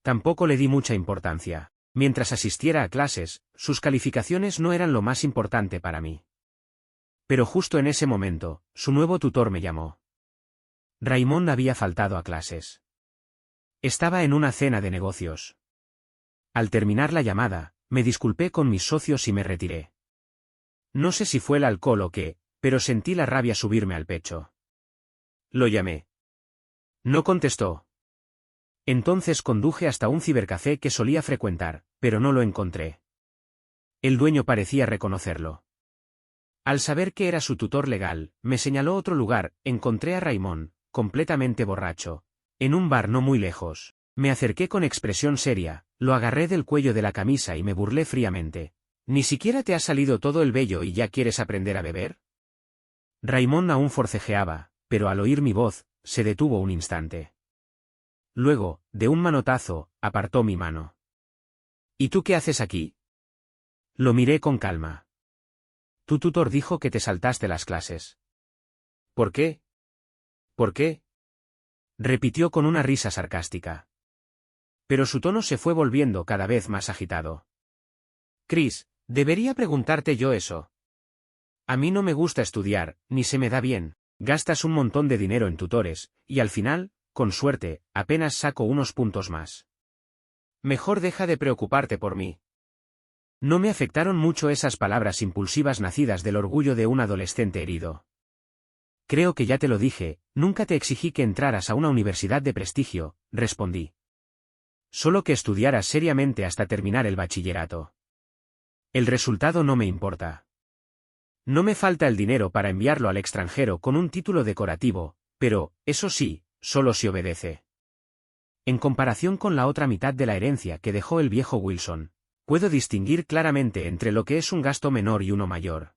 Tampoco le di mucha importancia. Mientras asistiera a clases, sus calificaciones no eran lo más importante para mí. Pero justo en ese momento, su nuevo tutor me llamó. Raymond había faltado a clases. Estaba en una cena de negocios. Al terminar la llamada, me disculpé con mis socios y me retiré. No sé si fue el alcohol o qué, pero sentí la rabia subirme al pecho. Lo llamé. No contestó. Entonces conduje hasta un cibercafé que solía frecuentar, pero no lo encontré. El dueño parecía reconocerlo. Al saber que era su tutor legal, me señaló otro lugar. Encontré a Raymond, completamente borracho, en un bar no muy lejos. Me acerqué con expresión seria, lo agarré del cuello de la camisa y me burlé fríamente. ¿Ni siquiera te ha salido todo el vello y ya quieres aprender a beber? Raymond aún forcejeaba, pero al oír mi voz, se detuvo un instante. Luego, de un manotazo, apartó mi mano. ¿Y tú qué haces aquí? Lo miré con calma. Tu tutor dijo que te saltaste las clases. ¿Por qué? ¿Por qué? Repitió con una risa sarcástica. Pero su tono se fue volviendo cada vez más agitado. Chris, debería preguntarte yo eso. A mí no me gusta estudiar, ni se me da bien. Gastas un montón de dinero en tutores, y al final, con suerte, apenas saco unos puntos más. Mejor deja de preocuparte por mí. No me afectaron mucho esas palabras impulsivas nacidas del orgullo de un adolescente herido. Creo que ya te lo dije, nunca te exigí que entraras a una universidad de prestigio, respondí. Solo que estudiaras seriamente hasta terminar el bachillerato. El resultado no me importa. No me falta el dinero para enviarlo al extranjero con un título decorativo, pero, eso sí, solo si obedece. En comparación con la otra mitad de la herencia que dejó el viejo Wilson, puedo distinguir claramente entre lo que es un gasto menor y uno mayor.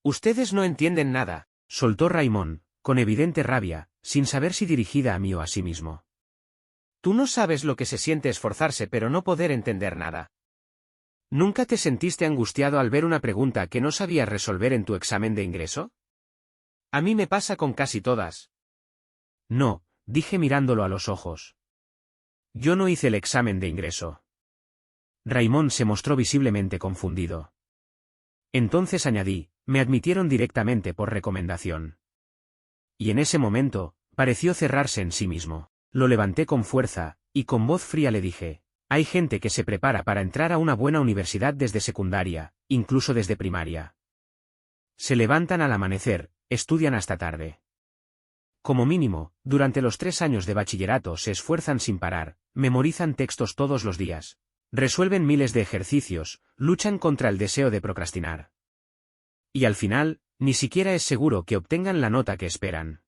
Ustedes no entienden nada, soltó Raymond, con evidente rabia, sin saber si dirigida a mí o a sí mismo. Tú no sabes lo que se siente esforzarse pero no poder entender nada. ¿Nunca te sentiste angustiado al ver una pregunta que no sabías resolver en tu examen de ingreso? A mí me pasa con casi todas. No, dije mirándolo a los ojos. Yo no hice el examen de ingreso. Raymond se mostró visiblemente confundido. Entonces añadí, me admitieron directamente por recomendación. Y en ese momento, pareció cerrarse en sí mismo. Lo levanté con fuerza, y con voz fría le dije, hay gente que se prepara para entrar a una buena universidad desde secundaria, incluso desde primaria. Se levantan al amanecer, estudian hasta tarde. Como mínimo, durante los 3 años de bachillerato se esfuerzan sin parar, memorizan textos todos los días, resuelven miles de ejercicios, luchan contra el deseo de procrastinar. Y al final, ni siquiera es seguro que obtengan la nota que esperan.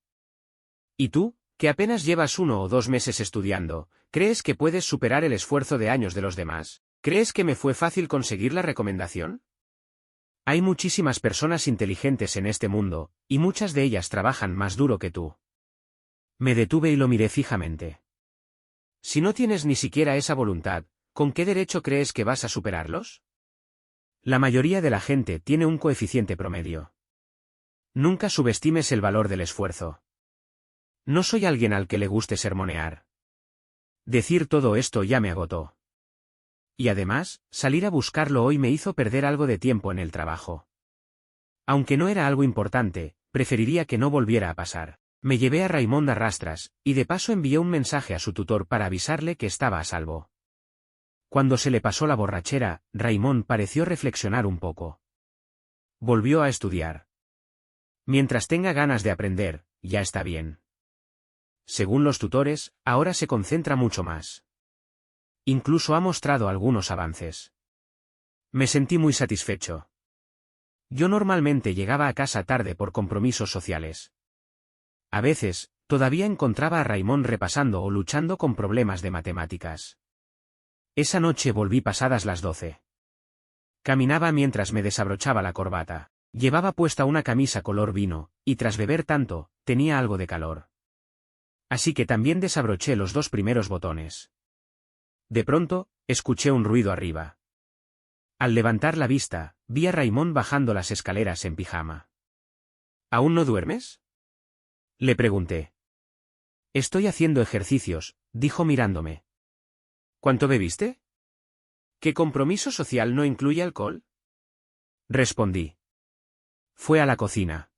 ¿Y tú, que apenas llevas 1 o 2 meses estudiando, crees que puedes superar el esfuerzo de años de los demás? ¿Crees que me fue fácil conseguir la recomendación? Hay muchísimas personas inteligentes en este mundo, y muchas de ellas trabajan más duro que tú. Me detuve y lo miré fijamente. Si no tienes ni siquiera esa voluntad, ¿con qué derecho crees que vas a superarlos? La mayoría de la gente tiene un coeficiente promedio. Nunca subestimes el valor del esfuerzo. No soy alguien al que le guste sermonear. Decir todo esto ya me agotó. Y además, salir a buscarlo hoy me hizo perder algo de tiempo en el trabajo. Aunque no era algo importante, preferiría que no volviera a pasar. Me llevé a Raymond a rastras, y de paso envié un mensaje a su tutor para avisarle que estaba a salvo. Cuando se le pasó la borrachera, Raymond pareció reflexionar un poco. Volvió a estudiar. Mientras tenga ganas de aprender, ya está bien. Según los tutores, ahora se concentra mucho más. Incluso ha mostrado algunos avances. Me sentí muy satisfecho. Yo normalmente llegaba a casa tarde por compromisos sociales. A veces, todavía encontraba a Raymond repasando o luchando con problemas de matemáticas. Esa noche volví pasadas las 12. Caminaba mientras me desabrochaba la corbata. Llevaba puesta una camisa color vino, y tras beber tanto, tenía algo de calor. Así que también desabroché los 2 primeros botones. De pronto, escuché un ruido arriba. Al levantar la vista, vi a Raymond bajando las escaleras en pijama. ¿Aún no duermes? Le pregunté. Estoy haciendo ejercicios, dijo mirándome. ¿Cuánto bebiste? ¿Qué compromiso social no incluye alcohol? Respondí. Fue a la cocina.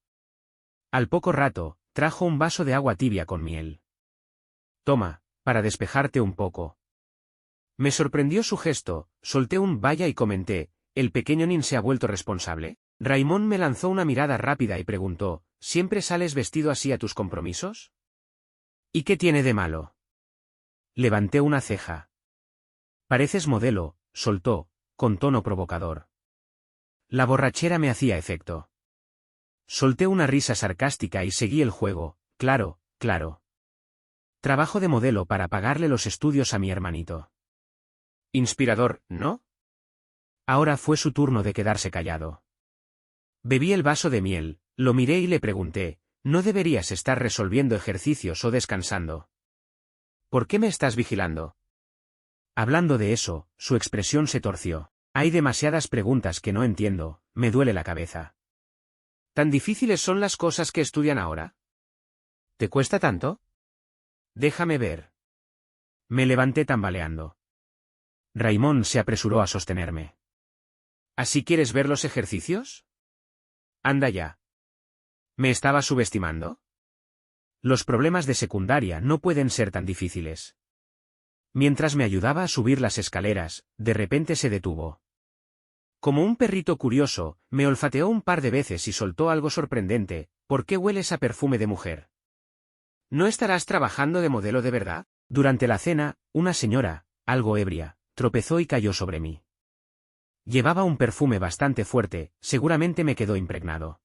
Al poco rato, trajo un vaso de agua tibia con miel. Toma, para despejarte un poco. Me sorprendió su gesto, solté un vaya y comenté, ¿el pequeño Nin se ha vuelto responsable? Raymond me lanzó una mirada rápida y preguntó, ¿siempre sales vestido así a tus compromisos? ¿Y qué tiene de malo? Levanté una ceja. Pareces modelo, soltó, con tono provocador. La borrachera me hacía efecto. Solté una risa sarcástica y seguí el juego, claro, claro. Trabajo de modelo para pagarle los estudios a mi hermanito. Inspirador, ¿no? Ahora fue su turno de quedarse callado. Bebí el vaso de miel, Lo miré y le pregunté, ¿no deberías estar resolviendo ejercicios o descansando? ¿Por qué me estás vigilando? Hablando de eso, su expresión se torció. Hay demasiadas preguntas que no entiendo, me duele la cabeza. ¿Tan difíciles son las cosas que estudian ahora? ¿Te cuesta tanto? Déjame ver. Me levanté tambaleando. Raymond se apresuró a sostenerme. ¿Así quieres ver los ejercicios? Anda ya. ¿Me estaba subestimando? Los problemas de secundaria no pueden ser tan difíciles. Mientras me ayudaba a subir las escaleras, de repente se detuvo. Como un perrito curioso, me olfateó un par de veces y soltó algo sorprendente. ¿Por qué hueles a perfume de mujer? ¿No estarás trabajando de modelo de verdad? Durante la cena, una señora, algo ebria, tropezó y cayó sobre mí. Llevaba un perfume bastante fuerte, seguramente me quedó impregnado.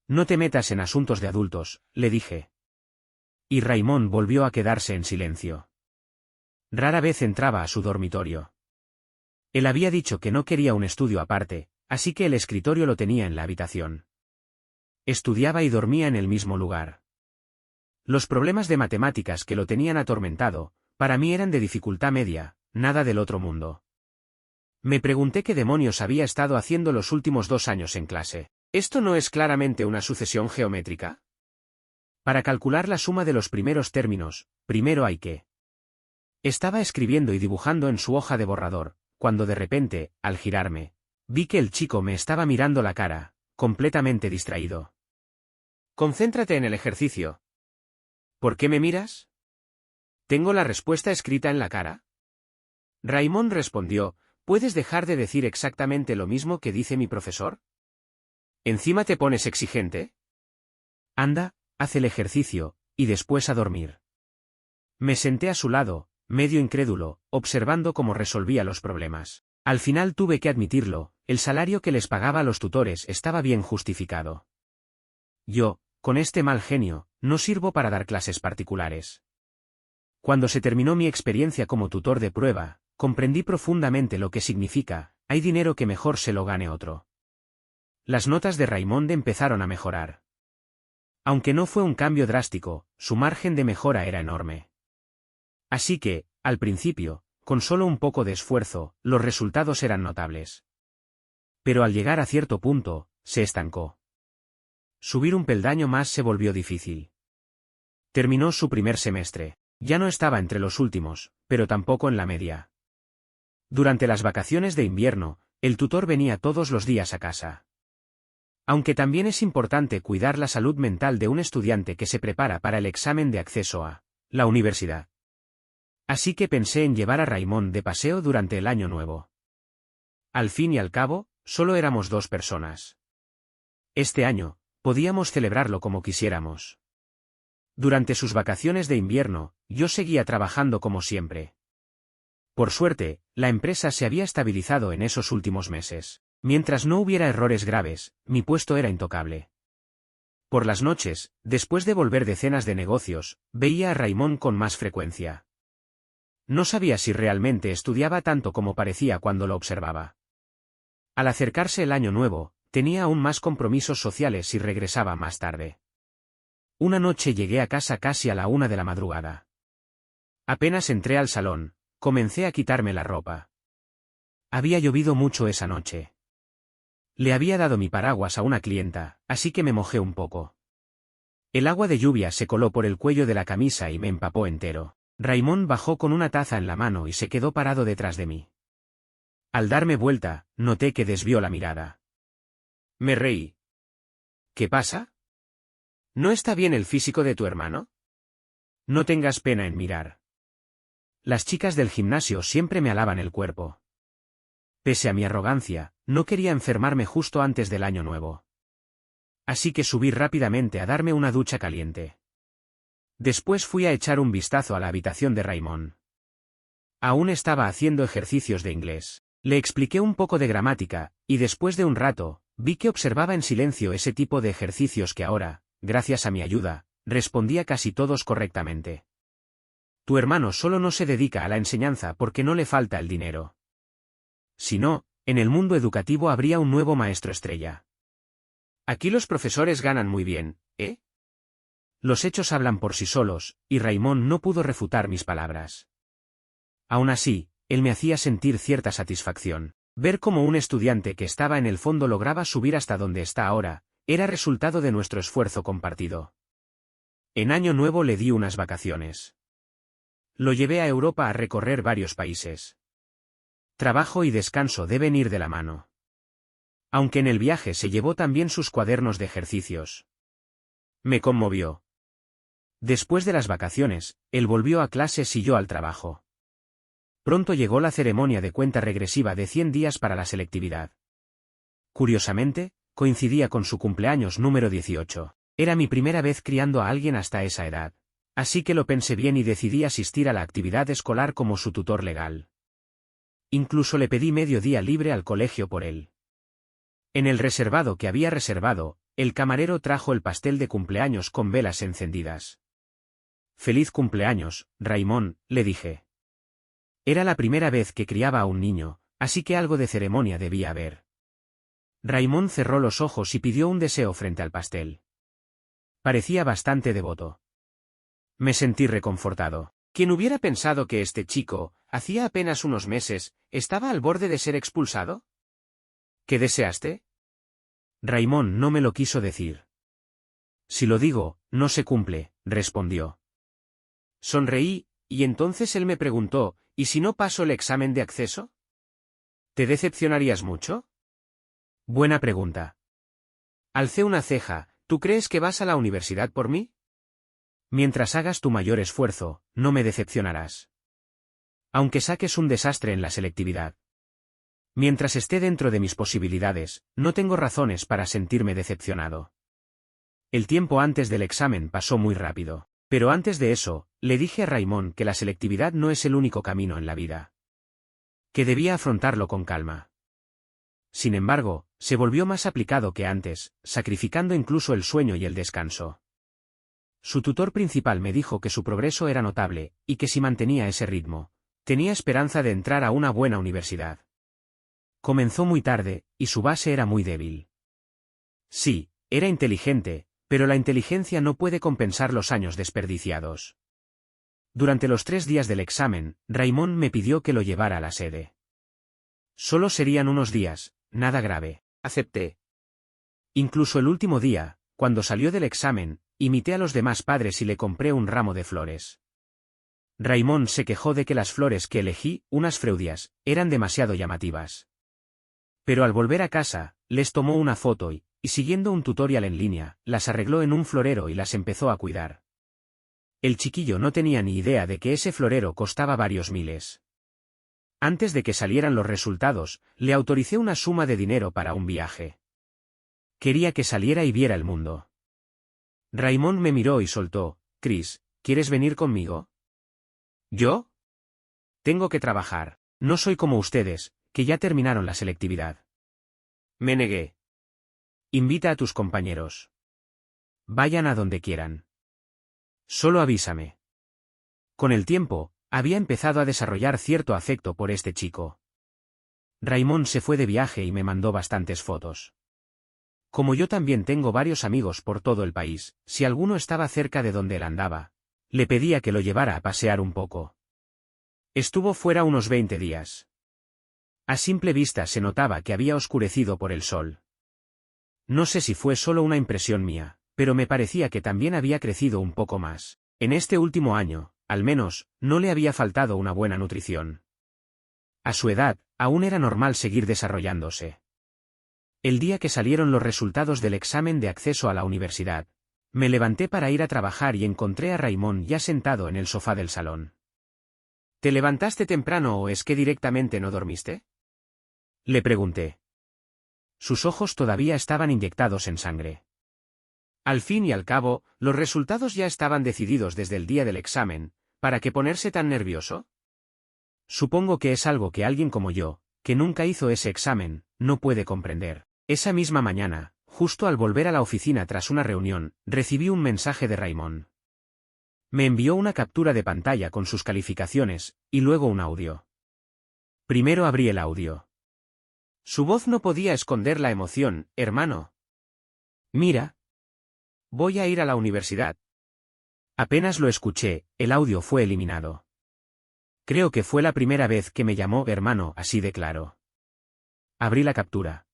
No te metas en asuntos de adultos, le dije. Y Raymond volvió a quedarse en silencio. Rara vez entraba a su dormitorio. Él había dicho que no quería un estudio aparte, así que el escritorio lo tenía en la habitación. Estudiaba y dormía en el mismo lugar. Los problemas de matemáticas que lo tenían atormentado, para mí eran de dificultad media, nada del otro mundo. Me pregunté qué demonios había estado haciendo los últimos 2 años en clase. ¿Esto no es claramente una sucesión geométrica? Para calcular la suma de los primeros términos, primero hay que... Estaba escribiendo y dibujando en su hoja de borrador, cuando de repente, al girarme, vi que el chico me estaba mirando la cara, completamente distraído. Concéntrate en el ejercicio. ¿Por qué me miras? ¿Tengo la respuesta escrita en la cara? Raymond respondió, ¿puedes dejar de decir exactamente lo mismo que dice mi profesor? ¿Encima te pones exigente? Anda, haz el ejercicio, y después a dormir. Me senté a su lado, medio incrédulo, observando cómo resolvía los problemas. Al final tuve que admitirlo, el salario que les pagaba a los tutores estaba bien justificado. Yo, con este mal genio, no sirvo para dar clases particulares. Cuando se terminó mi experiencia como tutor de prueba, comprendí profundamente lo que significa, hay dinero que mejor se lo gane otro. Las notas de Raymond empezaron a mejorar. Aunque no fue un cambio drástico, su margen de mejora era enorme. Así que, al principio, con solo un poco de esfuerzo, los resultados eran notables. Pero al llegar a cierto punto, se estancó. Subir un peldaño más se volvió difícil. Terminó su primer semestre. Ya no estaba entre los últimos, pero tampoco en la media. Durante las vacaciones de invierno, el tutor venía todos los días a casa. Aunque también es importante cuidar la salud mental de un estudiante que se prepara para el examen de acceso a la universidad. Así que pensé en llevar a Raymond de paseo durante el año nuevo. Al fin y al cabo, solo éramos 2 personas. Este año, podíamos celebrarlo como quisiéramos. Durante sus vacaciones de invierno, yo seguía trabajando como siempre. Por suerte, la empresa se había estabilizado en esos últimos meses. Mientras no hubiera errores graves, mi puesto era intocable. Por las noches, después de volver de cenas de negocios, veía a Raymond con más frecuencia. No sabía si realmente estudiaba tanto como parecía cuando lo observaba. Al acercarse el año nuevo, tenía aún más compromisos sociales y regresaba más tarde. Una noche llegué a casa casi a la 1 de la madrugada. Apenas entré al salón, comencé a quitarme la ropa. Había llovido mucho esa noche. Le había dado mi paraguas a una clienta, así que me mojé un poco. El agua de lluvia se coló por el cuello de la camisa y me empapó entero. Raymond bajó con una taza en la mano y se quedó parado detrás de mí. Al darme vuelta, noté que desvió la mirada. Me reí. ¿Qué pasa? ¿No está bien el físico de tu hermano? No tengas pena en mirar. Las chicas del gimnasio siempre me alaban el cuerpo. Pese a mi arrogancia, no quería enfermarme justo antes del año nuevo. Así que subí rápidamente a darme una ducha caliente. Después fui a echar un vistazo a la habitación de Raymond. Aún estaba haciendo ejercicios de inglés. Le expliqué un poco de gramática, y después de un rato, vi que observaba en silencio ese tipo de ejercicios que ahora, gracias a mi ayuda, respondía casi todos correctamente. Tu hermano solo no se dedica a la enseñanza porque no le falta el dinero. Si no, en el mundo educativo habría un nuevo maestro estrella. Aquí los profesores ganan muy bien, ¿eh? Los hechos hablan por sí solos, y Raymond no pudo refutar mis palabras. Aún así, él me hacía sentir cierta satisfacción. Ver cómo un estudiante que estaba en el fondo lograba subir hasta donde está ahora, era resultado de nuestro esfuerzo compartido. En Año Nuevo le di unas vacaciones. Lo llevé a Europa a recorrer varios países. Trabajo y descanso deben ir de la mano. Aunque en el viaje se llevó también sus cuadernos de ejercicios. Me conmovió. Después de las vacaciones, él volvió a clases y yo al trabajo. Pronto llegó la ceremonia de cuenta regresiva de 100 días para la selectividad. Curiosamente, coincidía con su cumpleaños número 18. Era mi primera vez criando a alguien hasta esa edad. Así que lo pensé bien y decidí asistir a la actividad escolar como su tutor legal. Incluso le pedí medio día libre al colegio por él. En el reservado que había reservado, el camarero trajo el pastel de cumpleaños con velas encendidas. «Feliz cumpleaños, Raymond», le dije. Era la primera vez que criaba a un niño, así que algo de ceremonia debía haber. Raymond cerró los ojos y pidió un deseo frente al pastel. Parecía bastante devoto. Me sentí reconfortado. ¿Quién hubiera pensado que este chico, hacía apenas unos meses, estaba al borde de ser expulsado? ¿Qué deseaste? Raymond no me lo quiso decir. Si lo digo, no se cumple, respondió. Sonreí, y entonces él me preguntó, ¿y si no paso el examen de acceso? ¿Te decepcionarías mucho? Buena pregunta. Alcé una ceja. ¿Tú crees que vas a la universidad por mí? Mientras hagas tu mayor esfuerzo, no me decepcionarás. Aunque saques un desastre en la selectividad. Mientras esté dentro de mis posibilidades, no tengo razones para sentirme decepcionado. El tiempo antes del examen pasó muy rápido. Pero antes de eso, le dije a Raymond que la selectividad no es el único camino en la vida. Que debía afrontarlo con calma. Sin embargo, se volvió más aplicado que antes, sacrificando incluso el sueño y el descanso. Su tutor principal me dijo que su progreso era notable, y que si mantenía ese ritmo, tenía esperanza de entrar a una buena universidad. Comenzó muy tarde, y su base era muy débil. Sí, era inteligente, pero la inteligencia no puede compensar los años desperdiciados. Durante los 3 días del examen, Raymond me pidió que lo llevara a la sede. Solo serían unos días, nada grave. Acepté. Incluso el último día, cuando salió del examen, imité a los demás padres y le compré un ramo de flores. Raymond se quejó de que las flores que elegí, unas freudias, eran demasiado llamativas. Pero al volver a casa, les tomó una foto y, siguiendo un tutorial en línea, las arregló en un florero y las empezó a cuidar. El chiquillo no tenía ni idea de que ese florero costaba varios miles. Antes de que salieran los resultados, le autoricé una suma de dinero para un viaje. Quería que saliera y viera el mundo. Raymond me miró y soltó, «Chris, ¿quieres venir conmigo?» ¿Yo? Tengo que trabajar. No soy como ustedes, que ya terminaron la selectividad. Me negué. Invita a tus compañeros. Vayan a donde quieran. Solo avísame. Con el tiempo, había empezado a desarrollar cierto afecto por este chico. Raymond se fue de viaje y me mandó bastantes fotos. Como yo también tengo varios amigos por todo el país, si alguno estaba cerca de donde él andaba, le pedía que lo llevara a pasear un poco. Estuvo fuera unos 20 días. A simple vista se notaba que había oscurecido por el sol. No sé si fue solo una impresión mía, pero me parecía que también había crecido un poco más. En este último año, al menos, no le había faltado una buena nutrición. A su edad, aún era normal seguir desarrollándose. El día que salieron los resultados del examen de acceso a la universidad, me levanté para ir a trabajar y encontré a Raymond ya sentado en el sofá del salón. ¿Te levantaste temprano o es que directamente no dormiste? Le pregunté. Sus ojos todavía estaban inyectados en sangre. Al fin y al cabo, los resultados ya estaban decididos desde el día del examen, ¿para qué ponerse tan nervioso? Supongo que es algo que alguien como yo, que nunca hizo ese examen, no puede comprender. Esa misma mañana, justo al volver a la oficina tras una reunión, recibí un mensaje de Raymond. Me envió una captura de pantalla con sus calificaciones, y luego un audio. Primero abrí el audio. Su voz no podía esconder la emoción, hermano. Mira. Voy a ir a la universidad. Apenas lo escuché, el audio fue eliminado. Creo que fue la primera vez que me llamó hermano así de claro. Abrí la captura.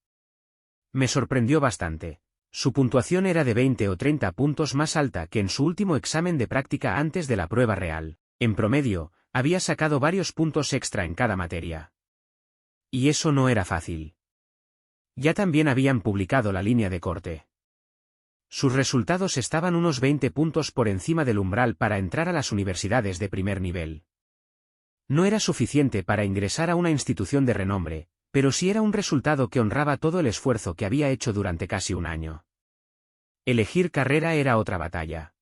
Me sorprendió bastante. Su puntuación era de 20 o 30 puntos más alta que en su último examen de práctica antes de la prueba real. En promedio, había sacado varios puntos extra en cada materia. Y eso no era fácil. Ya también habían publicado la línea de corte. Sus resultados estaban unos 20 puntos por encima del umbral para entrar a las universidades de primer nivel. No era suficiente para ingresar a una institución de renombre, pero sí era un resultado que honraba todo el esfuerzo que había hecho durante casi un año. Elegir carrera era otra batalla.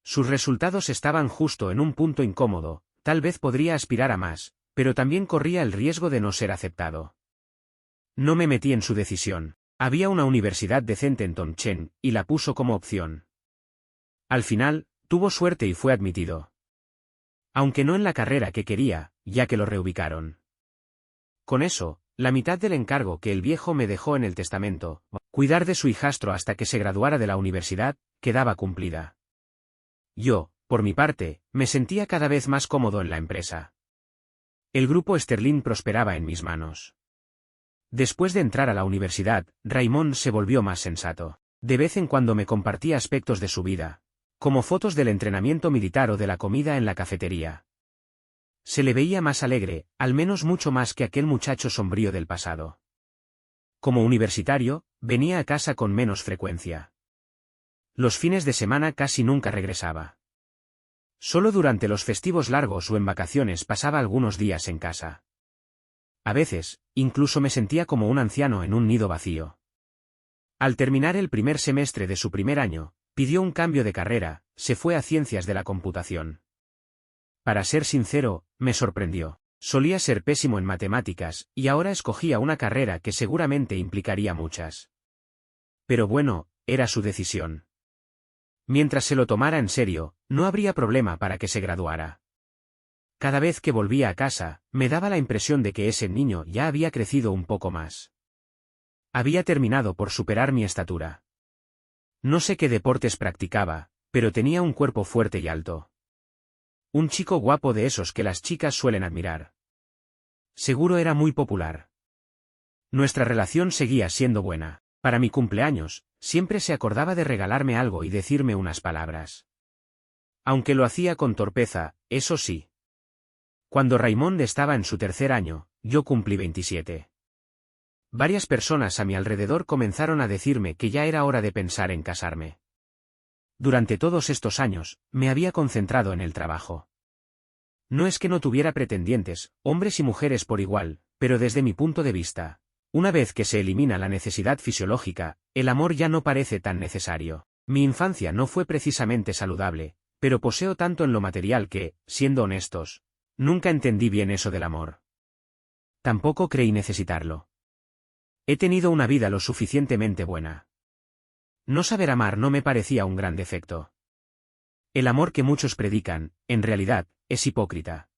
Sus resultados estaban justo en un punto incómodo, tal vez podría aspirar a más, pero también corría el riesgo de no ser aceptado. No me metí en su decisión. Había una universidad decente en Tongchen, y la puso como opción. Al final, tuvo suerte y fue admitido. Aunque no en la carrera que quería, ya que lo reubicaron. Con eso, la mitad del encargo que el viejo me dejó en el testamento, cuidar de su hijastro hasta que se graduara de la universidad, quedaba cumplida. Yo, por mi parte, me sentía cada vez más cómodo en la empresa. El grupo Sterling prosperaba en mis manos. Después de entrar a la universidad, Raymond se volvió más sensato. De vez en cuando me compartía aspectos de su vida, como fotos del entrenamiento militar o de la comida en la cafetería. Se le veía más alegre, al menos mucho más que aquel muchacho sombrío del pasado. Como universitario, venía a casa con menos frecuencia. Los fines de semana casi nunca regresaba. Solo durante los festivos largos o en vacaciones pasaba algunos días en casa. A veces, incluso me sentía como un anciano en un nido vacío. Al terminar el primer semestre de su primer año, pidió un cambio de carrera, se fue a ciencias de la computación. Para ser sincero, me sorprendió. Solía ser pésimo en matemáticas, y ahora escogía una carrera que seguramente implicaría muchas. Pero bueno, era su decisión. Mientras se lo tomara en serio, no habría problema para que se graduara. Cada vez que volvía a casa, me daba la impresión de que ese niño ya había crecido un poco más. Había terminado por superar mi estatura. No sé qué deportes practicaba, pero tenía un cuerpo fuerte y alto. Un chico guapo de esos que las chicas suelen admirar. Seguro era muy popular. Nuestra relación seguía siendo buena. Para mi cumpleaños, siempre se acordaba de regalarme algo y decirme unas palabras. Aunque lo hacía con torpeza, eso sí. Cuando Raymond estaba en su tercer año, yo cumplí 27. Varias personas a mi alrededor comenzaron a decirme que ya era hora de pensar en casarme. Durante todos estos años, me había concentrado en el trabajo. No es que no tuviera pretendientes, hombres y mujeres por igual, pero desde mi punto de vista, una vez que se elimina la necesidad fisiológica, el amor ya no parece tan necesario. Mi infancia no fue precisamente saludable, pero poseo tanto en lo material que, siendo honestos, nunca entendí bien eso del amor. Tampoco creí necesitarlo. He tenido una vida lo suficientemente buena. No saber amar no me parecía un gran defecto. El amor que muchos predican, en realidad, es hipócrita.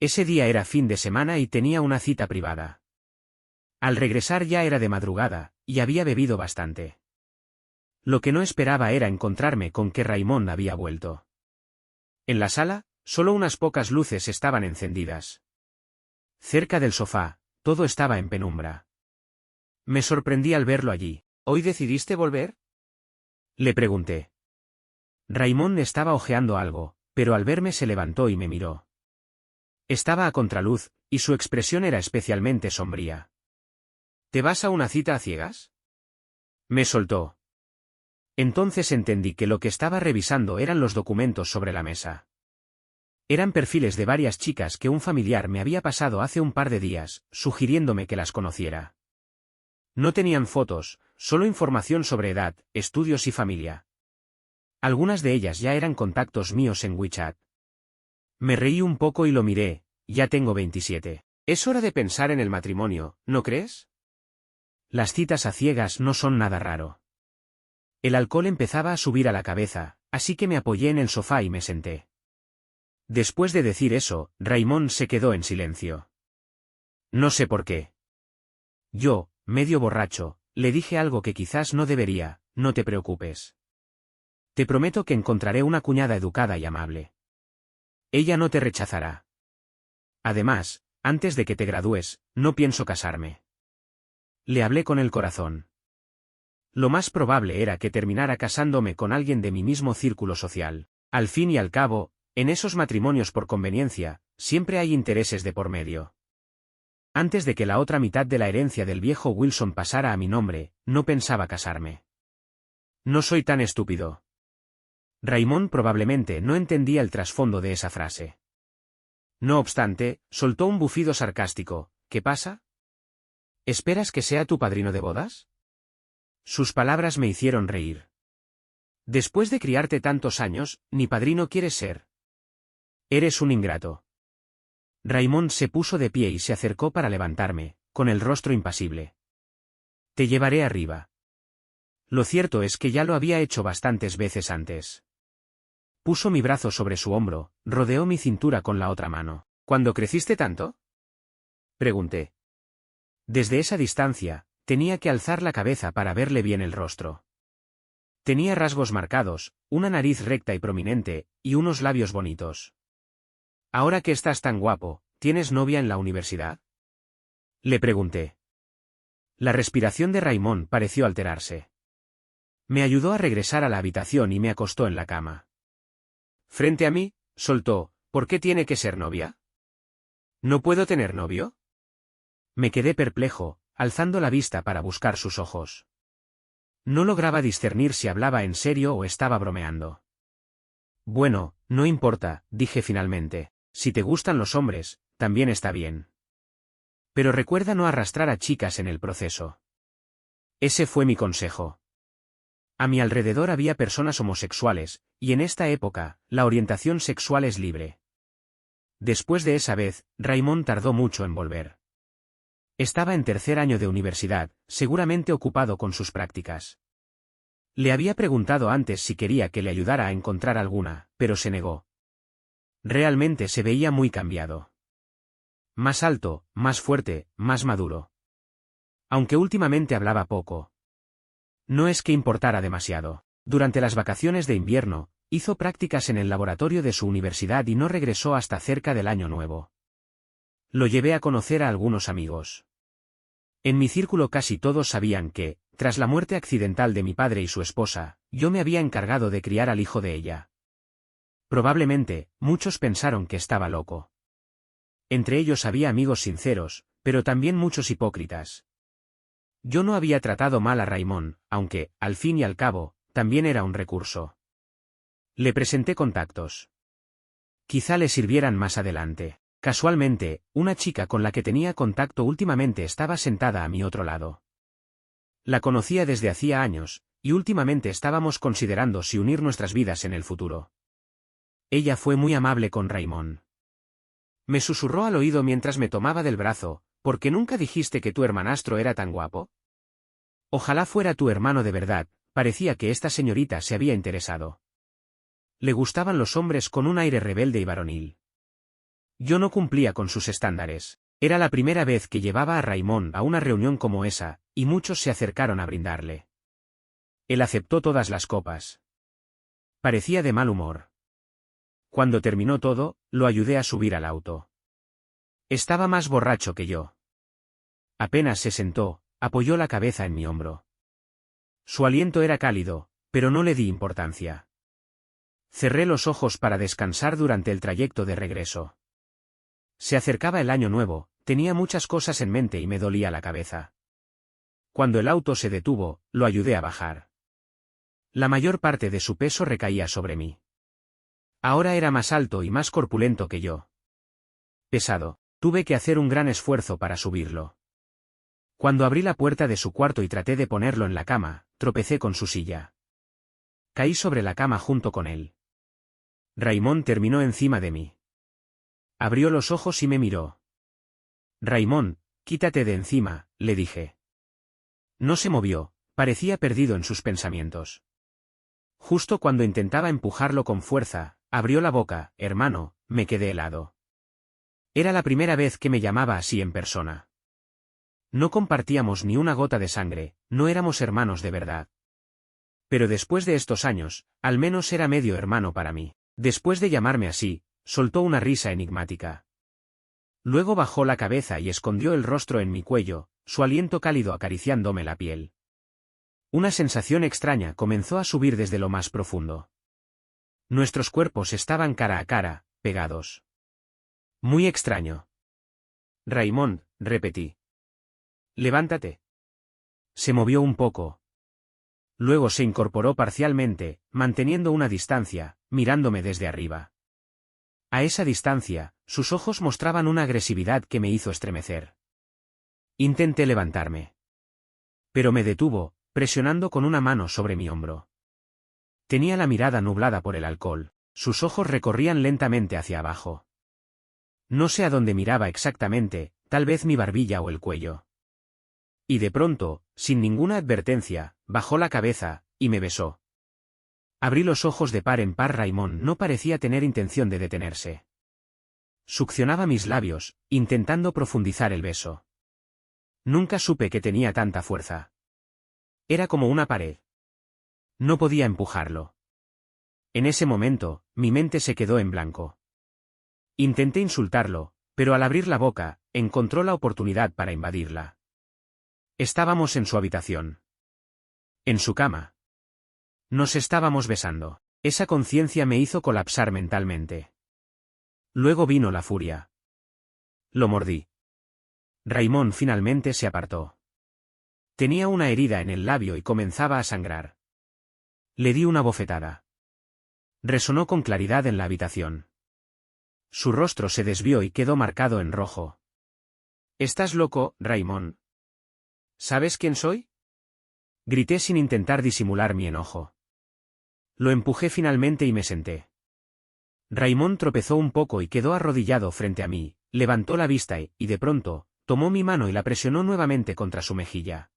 Ese día era fin de semana y tenía una cita privada. Al regresar ya era de madrugada, y había bebido bastante. Lo que no esperaba era encontrarme con que Raymond había vuelto. En la sala, solo unas pocas luces estaban encendidas. Cerca del sofá, todo estaba en penumbra. Me sorprendí al verlo allí. ¿Hoy decidiste volver?, le pregunté. Raymond estaba hojeando algo, pero al verme se levantó y me miró. Estaba a contraluz, y su expresión era especialmente sombría. ¿Te vas a una cita a ciegas?, me soltó. Entonces entendí que lo que estaba revisando eran los documentos sobre la mesa. Eran perfiles de varias chicas que un familiar me había pasado hace un par de días, sugiriéndome que las conociera. No tenían fotos, solo información sobre edad, estudios y familia. Algunas de ellas ya eran contactos míos en WeChat. Me reí un poco y lo miré. Ya tengo 27. Es hora de pensar en el matrimonio, ¿no crees? Las citas a ciegas no son nada raro. El alcohol empezaba a subir a la cabeza, así que me apoyé en el sofá y me senté. Después de decir eso, Raymond se quedó en silencio. No sé por qué. Yo, medio borracho, Le dije algo que quizás no debería, no te preocupes. Te prometo que encontraré una cuñada educada y amable. Ella no te rechazará. Además, antes de que te gradúes, no pienso casarme. Le hablé con el corazón. Lo más probable era que terminara casándome con alguien de mi mismo círculo social. Al fin y al cabo, en esos matrimonios por conveniencia, siempre hay intereses de por medio. Antes de que la otra mitad de la herencia del viejo Wilson pasara a mi nombre, no pensaba casarme. No soy tan estúpido. Raymond probablemente no entendía el trasfondo de esa frase. No obstante, soltó un bufido sarcástico. ¿Qué pasa? ¿Esperas que sea tu padrino de bodas? Sus palabras me hicieron reír. Después de criarte tantos años, ni padrino quieres ser. Eres un ingrato. Raymond se puso de pie y se acercó para levantarme, con el rostro impasible. Te llevaré arriba. Lo cierto es que ya lo había hecho bastantes veces antes. Puso mi brazo sobre su hombro, rodeó mi cintura con la otra mano. ¿Cuándo creciste tanto? Pregunté. Desde esa distancia, tenía que alzar la cabeza para verle bien el rostro. Tenía rasgos marcados, una nariz recta y prominente, y unos labios bonitos. Ahora que estás tan guapo, ¿tienes novia en la universidad? Le pregunté. La respiración de Raymond pareció alterarse. Me ayudó a regresar a la habitación y me acostó en la cama. Frente a mí, soltó, ¿por qué tiene que ser novia? ¿No puedo tener novio? Me quedé perplejo, alzando la vista para buscar sus ojos. No lograba discernir si hablaba en serio o estaba bromeando. Bueno, no importa, dije finalmente. Si te gustan los hombres, también está bien. Pero recuerda no arrastrar a chicas en el proceso. Ese fue mi consejo. A mi alrededor había personas homosexuales, y en esta época, la orientación sexual es libre. Después de esa vez, Raymond tardó mucho en volver. Estaba en tercer año de universidad, seguramente ocupado con sus prácticas. Le había preguntado antes si quería que le ayudara a encontrar alguna, pero se negó. Realmente se veía muy cambiado. Más alto, más fuerte, más maduro. Aunque últimamente hablaba poco. No es que importara demasiado. Durante las vacaciones de invierno, hizo prácticas en el laboratorio de su universidad y no regresó hasta cerca del año nuevo. Lo llevé a conocer a algunos amigos. En mi círculo casi todos sabían que, tras la muerte accidental de mi padre y su esposa, yo me había encargado de criar al hijo de ella. Probablemente, muchos pensaron que estaba loco. Entre ellos había amigos sinceros, pero también muchos hipócritas. Yo no había tratado mal a Raymond, aunque, al fin y al cabo, también era un recurso. Le presenté contactos. Quizá le sirvieran más adelante. Casualmente, una chica con la que tenía contacto últimamente estaba sentada a mi otro lado. La conocía desde hacía años, y últimamente estábamos considerando si unir nuestras vidas en el futuro. Ella fue muy amable con Raymond. Me susurró al oído mientras me tomaba del brazo, ¿por qué nunca dijiste que tu hermanastro era tan guapo? Ojalá fuera tu hermano de verdad, parecía que esta señorita se había interesado. Le gustaban los hombres con un aire rebelde y varonil. Yo no cumplía con sus estándares. Era la primera vez que llevaba a Raymond a una reunión como esa, y muchos se acercaron a brindarle. Él aceptó todas las copas. Parecía de mal humor. Cuando terminó todo, lo ayudé a subir al auto. Estaba más borracho que yo. Apenas se sentó, apoyó la cabeza en mi hombro. Su aliento era cálido, pero no le di importancia. Cerré los ojos para descansar durante el trayecto de regreso. Se acercaba el año nuevo, tenía muchas cosas en mente y me dolía la cabeza. Cuando el auto se detuvo, lo ayudé a bajar. La mayor parte de su peso recaía sobre mí. Ahora era más alto y más corpulento que yo. Pesado, tuve que hacer un gran esfuerzo para subirlo. Cuando abrí la puerta de su cuarto y traté de ponerlo en la cama, tropecé con su silla. Caí sobre la cama junto con él. Raymond terminó encima de mí. Abrió los ojos y me miró. Raymond, quítate de encima, le dije. No se movió, parecía perdido en sus pensamientos. Justo cuando intentaba empujarlo con fuerza, abrió la boca, hermano, me quedé helado. Era la primera vez que me llamaba así en persona. No compartíamos ni una gota de sangre, no éramos hermanos de verdad. Pero después de estos años, al menos era medio hermano para mí. Después de llamarme así, soltó una risa enigmática. Luego bajó la cabeza y escondió el rostro en mi cuello, su aliento cálido acariciándome la piel. Una sensación extraña comenzó a subir desde lo más profundo. Nuestros cuerpos estaban cara a cara, pegados. Muy extraño. Raymond, repetí. Levántate. Se movió un poco. Luego se incorporó parcialmente, manteniendo una distancia, mirándome desde arriba. A esa distancia, sus ojos mostraban una agresividad que me hizo estremecer. Intenté levantarme. Pero me detuvo, presionando con una mano sobre mi hombro. Tenía la mirada nublada por el alcohol, sus ojos recorrían lentamente hacia abajo. No sé a dónde miraba exactamente, tal vez mi barbilla o el cuello. Y de pronto, sin ninguna advertencia, bajó la cabeza, y me besó. Abrí los ojos de par en par. Raymond no parecía tener intención de detenerse. Succionaba mis labios, intentando profundizar el beso. Nunca supe que tenía tanta fuerza. Era como una pared. No podía empujarlo. En ese momento, mi mente se quedó en blanco. Intenté insultarlo, pero al abrir la boca, encontró la oportunidad para invadirla. Estábamos en su habitación. En su cama. Nos estábamos besando. Esa conciencia me hizo colapsar mentalmente. Luego vino la furia. Lo mordí. Raymond finalmente se apartó. Tenía una herida en el labio y comenzaba a sangrar. Le di una bofetada. Resonó con claridad en la habitación. Su rostro se desvió y quedó marcado en rojo. ¿Estás loco, Raymond? ¿Sabes quién soy? Grité sin intentar disimular mi enojo. Lo empujé finalmente y me senté. Raymond tropezó un poco y quedó arrodillado frente a mí, levantó la vista y, de pronto, tomó mi mano y la presionó nuevamente contra su mejilla.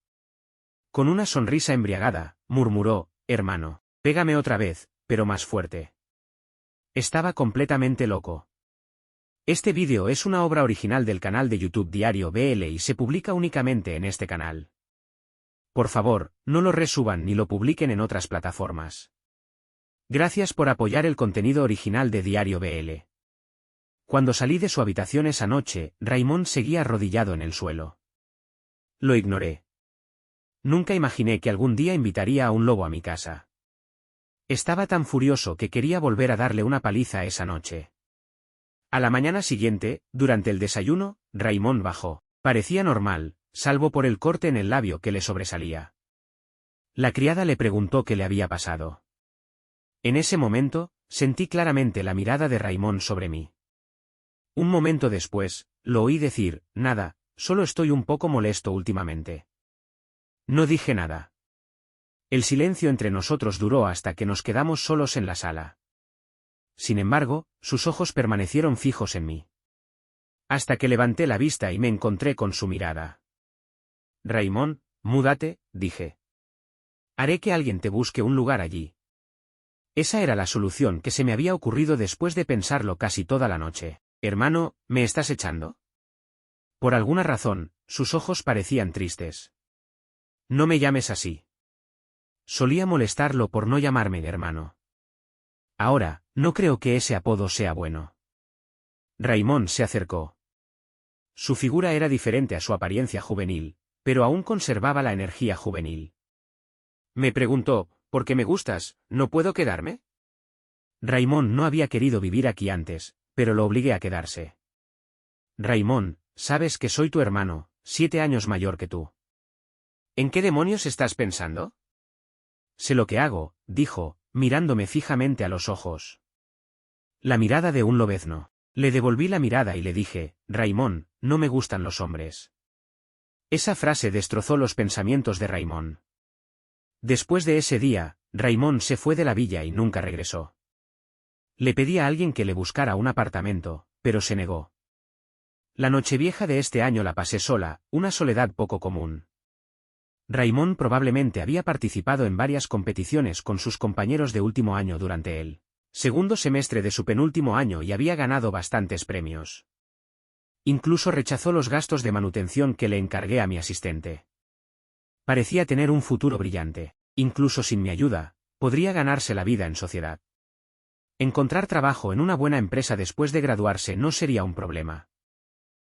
Con una sonrisa embriagada, murmuró, hermano, pégame otra vez, pero más fuerte. Estaba completamente loco. Este vídeo es una obra original del canal de YouTube Diario BL y se publica únicamente en este canal. Por favor, no lo resuban ni lo publiquen en otras plataformas. Gracias por apoyar el contenido original de Diario BL. Cuando salí de su habitación esa noche, Raymond seguía arrodillado en el suelo. Lo ignoré. Nunca imaginé que algún día invitaría a un lobo a mi casa. Estaba tan furioso que quería volver a darle una paliza esa noche. A la mañana siguiente, durante el desayuno, Raymond bajó. Parecía normal, salvo por el corte en el labio que le sobresalía. La criada le preguntó qué le había pasado. En ese momento, sentí claramente la mirada de Raymond sobre mí. Un momento después, lo oí decir, nada, solo estoy un poco molesto últimamente. No dije nada. El silencio entre nosotros duró hasta que nos quedamos solos en la sala. Sin embargo, sus ojos permanecieron fijos en mí. Hasta que levanté la vista y me encontré con su mirada. Raymond, múdate, dije. Haré que alguien te busque un lugar allí. Esa era la solución que se me había ocurrido después de pensarlo casi toda la noche. Hermano, ¿me estás echando? Por alguna razón, sus ojos parecían tristes. No me llames así. Solía molestarlo por no llamarme hermano. Ahora, no creo que ese apodo sea bueno. Raymond se acercó. Su figura era diferente a su apariencia juvenil, pero aún conservaba la energía juvenil. Me preguntó, ¿por qué me gustas, no puedo quedarme? Raymond no había querido vivir aquí antes, pero lo obligué a quedarse. Raymond, sabes que soy tu hermano, 7 años mayor que tú. ¿En qué demonios estás pensando? Sé lo que hago, dijo, mirándome fijamente a los ojos. La mirada de un lobezno. Le devolví la mirada y le dije, Raymond, no me gustan los hombres. Esa frase destrozó los pensamientos de Raymond. Después de ese día, Raymond se fue de la villa y nunca regresó. Le pedí a alguien que le buscara un apartamento, pero se negó. La Nochevieja de este año la pasé sola, una soledad poco común. Raymond probablemente había participado en varias competiciones con sus compañeros de último año durante el segundo semestre de su penúltimo año y había ganado bastantes premios. Incluso rechazó los gastos de manutención que le encargué a mi asistente. Parecía tener un futuro brillante. Incluso sin mi ayuda, podría ganarse la vida en sociedad. Encontrar trabajo en una buena empresa después de graduarse no sería un problema.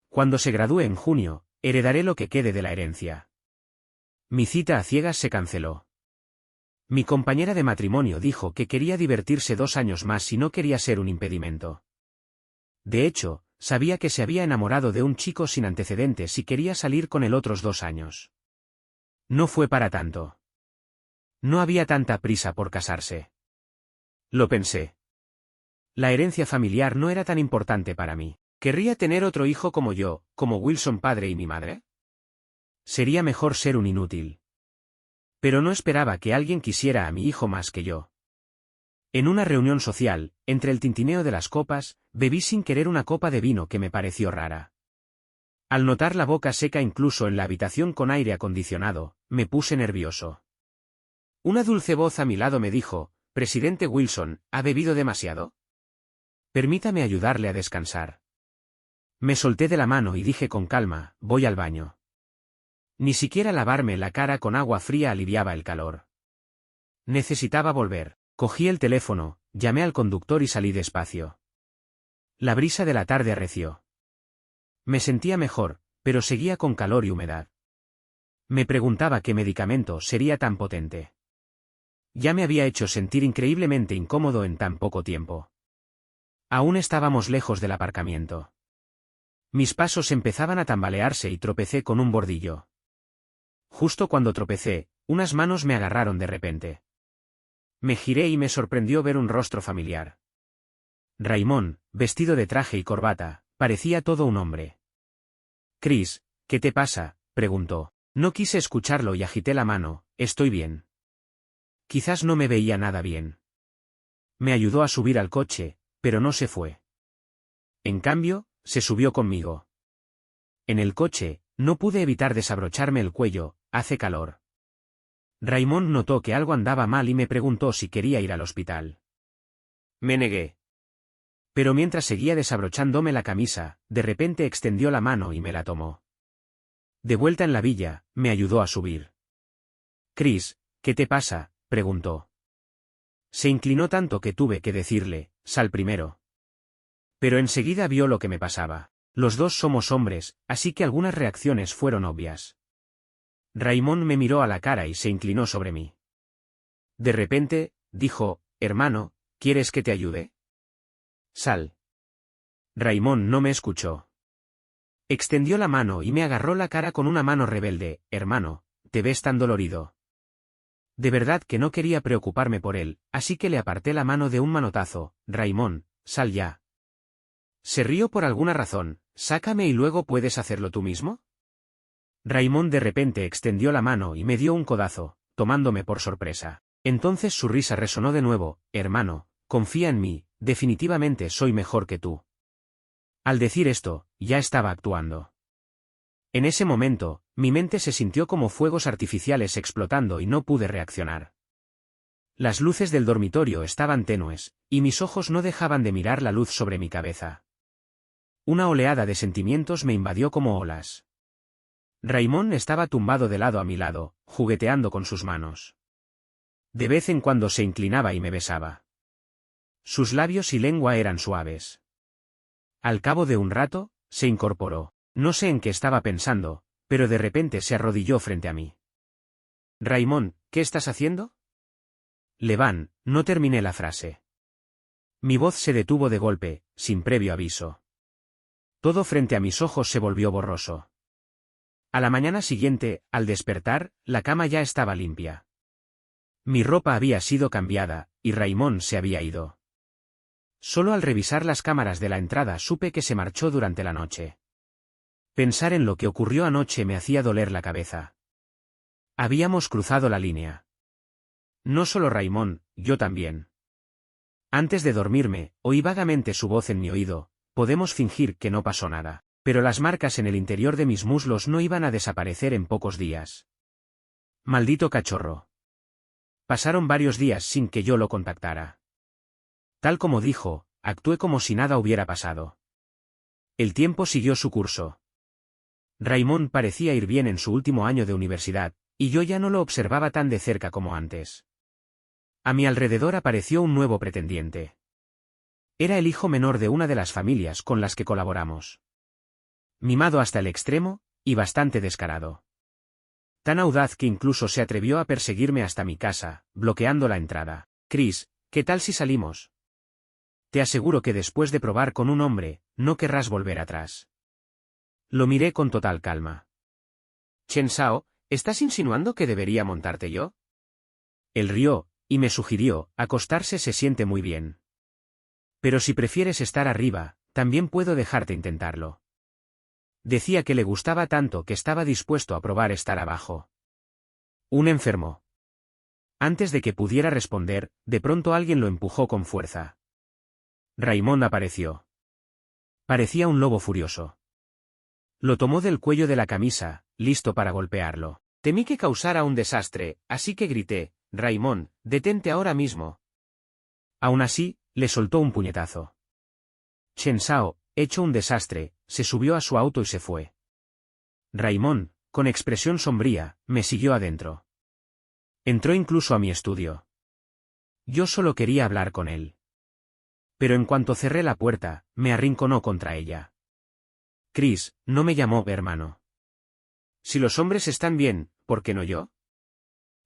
Cuando se gradúe en junio, heredaré lo que quede de la herencia. Mi cita a ciegas se canceló. Mi compañera de matrimonio dijo que quería divertirse 2 años más y no quería ser un impedimento. De hecho, sabía que se había enamorado de un chico sin antecedentes y quería salir con él otros 2 años. No fue para tanto. No había tanta prisa por casarse. Lo pensé. La herencia familiar no era tan importante para mí. ¿Querría tener otro hijo como yo, como Wilson padre y mi madre? Sería mejor ser un inútil. Pero no esperaba que alguien quisiera a mi hijo más que yo. En una reunión social, entre el tintineo de las copas, bebí sin querer una copa de vino que me pareció rara. Al notar la boca seca incluso en la habitación con aire acondicionado, me puse nervioso. Una dulce voz a mi lado me dijo, «Presidente Wilson, ¿ha bebido demasiado? Permítame ayudarle a descansar». Me solté de la mano y dije con calma, «Voy al baño». Ni siquiera lavarme la cara con agua fría aliviaba el calor. Necesitaba volver. Cogí el teléfono, llamé al conductor y salí despacio. La brisa de la tarde arreció. Me sentía mejor, pero seguía con calor y humedad. Me preguntaba qué medicamento sería tan potente. Ya me había hecho sentir increíblemente incómodo en tan poco tiempo. Aún estábamos lejos del aparcamiento. Mis pasos empezaban a tambalearse y tropecé con un bordillo. Justo cuando tropecé, unas manos me agarraron de repente. Me giré y me sorprendió ver un rostro familiar. Raymond, vestido de traje y corbata, parecía todo un hombre. «Chris, ¿qué te pasa?», preguntó. No quise escucharlo y agité la mano, «Estoy bien». Quizás no me veía nada bien. Me ayudó a subir al coche, pero no se fue. En cambio, se subió conmigo. En el coche, no pude evitar desabrocharme el cuello, «Hace calor». Raymond notó que algo andaba mal y me preguntó si quería ir al hospital. Me negué. Pero mientras seguía desabrochándome la camisa, de repente extendió la mano y me la tomó. De vuelta en la villa, me ayudó a subir. «Chris, ¿qué te pasa?», preguntó. Se inclinó tanto que tuve que decirle, «Sal primero». Pero enseguida vio lo que me pasaba. Los dos somos hombres, así que algunas reacciones fueron obvias. Raymond me miró a la cara y se inclinó sobre mí. De repente, dijo, «Hermano, ¿quieres que te ayude? Sal». Raymond no me escuchó. Extendió la mano y me agarró la cara con una mano rebelde. «Hermano, te ves tan dolorido». De verdad que no quería preocuparme por él, así que le aparté la mano de un manotazo. «Raymond, sal ya». Se rió por alguna razón. «Sácame y luego puedes hacerlo tú mismo». Raymond de repente extendió la mano y me dio un codazo, tomándome por sorpresa. Entonces su risa resonó de nuevo. «Hermano, confía en mí, definitivamente soy mejor que tú». Al decir esto, ya estaba actuando. En ese momento, mi mente se sintió como fuegos artificiales explotando y no pude reaccionar. Las luces del dormitorio estaban tenues, y mis ojos no dejaban de mirar la luz sobre mi cabeza. Una oleada de sentimientos me invadió como olas. Raymond estaba tumbado de lado a mi lado, jugueteando con sus manos. De vez en cuando se inclinaba y me besaba. Sus labios y lengua eran suaves. Al cabo de un rato, se incorporó. No sé en qué estaba pensando, pero de repente se arrodilló frente a mí. «Raymond, ¿qué estás haciendo?». «Levan», no terminé la frase. Mi voz se detuvo de golpe, sin previo aviso. Todo frente a mis ojos se volvió borroso. A la mañana siguiente, al despertar, la cama ya estaba limpia. Mi ropa había sido cambiada, y Raymond se había ido. Solo al revisar las cámaras de la entrada supe que se marchó durante la noche. Pensar en lo que ocurrió anoche me hacía doler la cabeza. Habíamos cruzado la línea. No solo Raymond, yo también. Antes de dormirme, oí vagamente su voz en mi oído. «Podemos fingir que no pasó nada». Pero las marcas en el interior de mis muslos no iban a desaparecer en pocos días. Maldito cachorro. Pasaron varios días sin que yo lo contactara. Tal como dijo, actué como si nada hubiera pasado. El tiempo siguió su curso. Raymond parecía ir bien en su último año de universidad, y yo ya no lo observaba tan de cerca como antes. A mi alrededor apareció un nuevo pretendiente. Era el hijo menor de una de las familias con las que colaboramos. Mimado hasta el extremo, y bastante descarado. Tan audaz que incluso se atrevió a perseguirme hasta mi casa, bloqueando la entrada. Chris, ¿qué tal si salimos? Te aseguro que después de probar con un hombre, no querrás volver atrás. Lo miré con total calma. Chen Shao, ¿estás insinuando que debería montarte yo? Él rió, y me sugirió, acostarse se siente muy bien. Pero si prefieres estar arriba, también puedo dejarte intentarlo. Decía que le gustaba tanto que estaba dispuesto a probar estar abajo. Un enfermo. Antes de que pudiera responder, de pronto alguien lo empujó con fuerza. Raymond apareció. Parecía un lobo furioso. Lo tomó del cuello de la camisa, listo para golpearlo. Temí que causara un desastre, así que grité, Raymond, detente ahora mismo. Aún así, le soltó un puñetazo. Chen Shao, hecho un desastre, se subió a su auto y se fue. Raymond, con expresión sombría, me siguió adentro. Entró incluso a mi estudio. Yo solo quería hablar con él. Pero en cuanto cerré la puerta, me arrinconó contra ella. Chris, no me llamó hermano. Si los hombres están bien, ¿por qué no yo?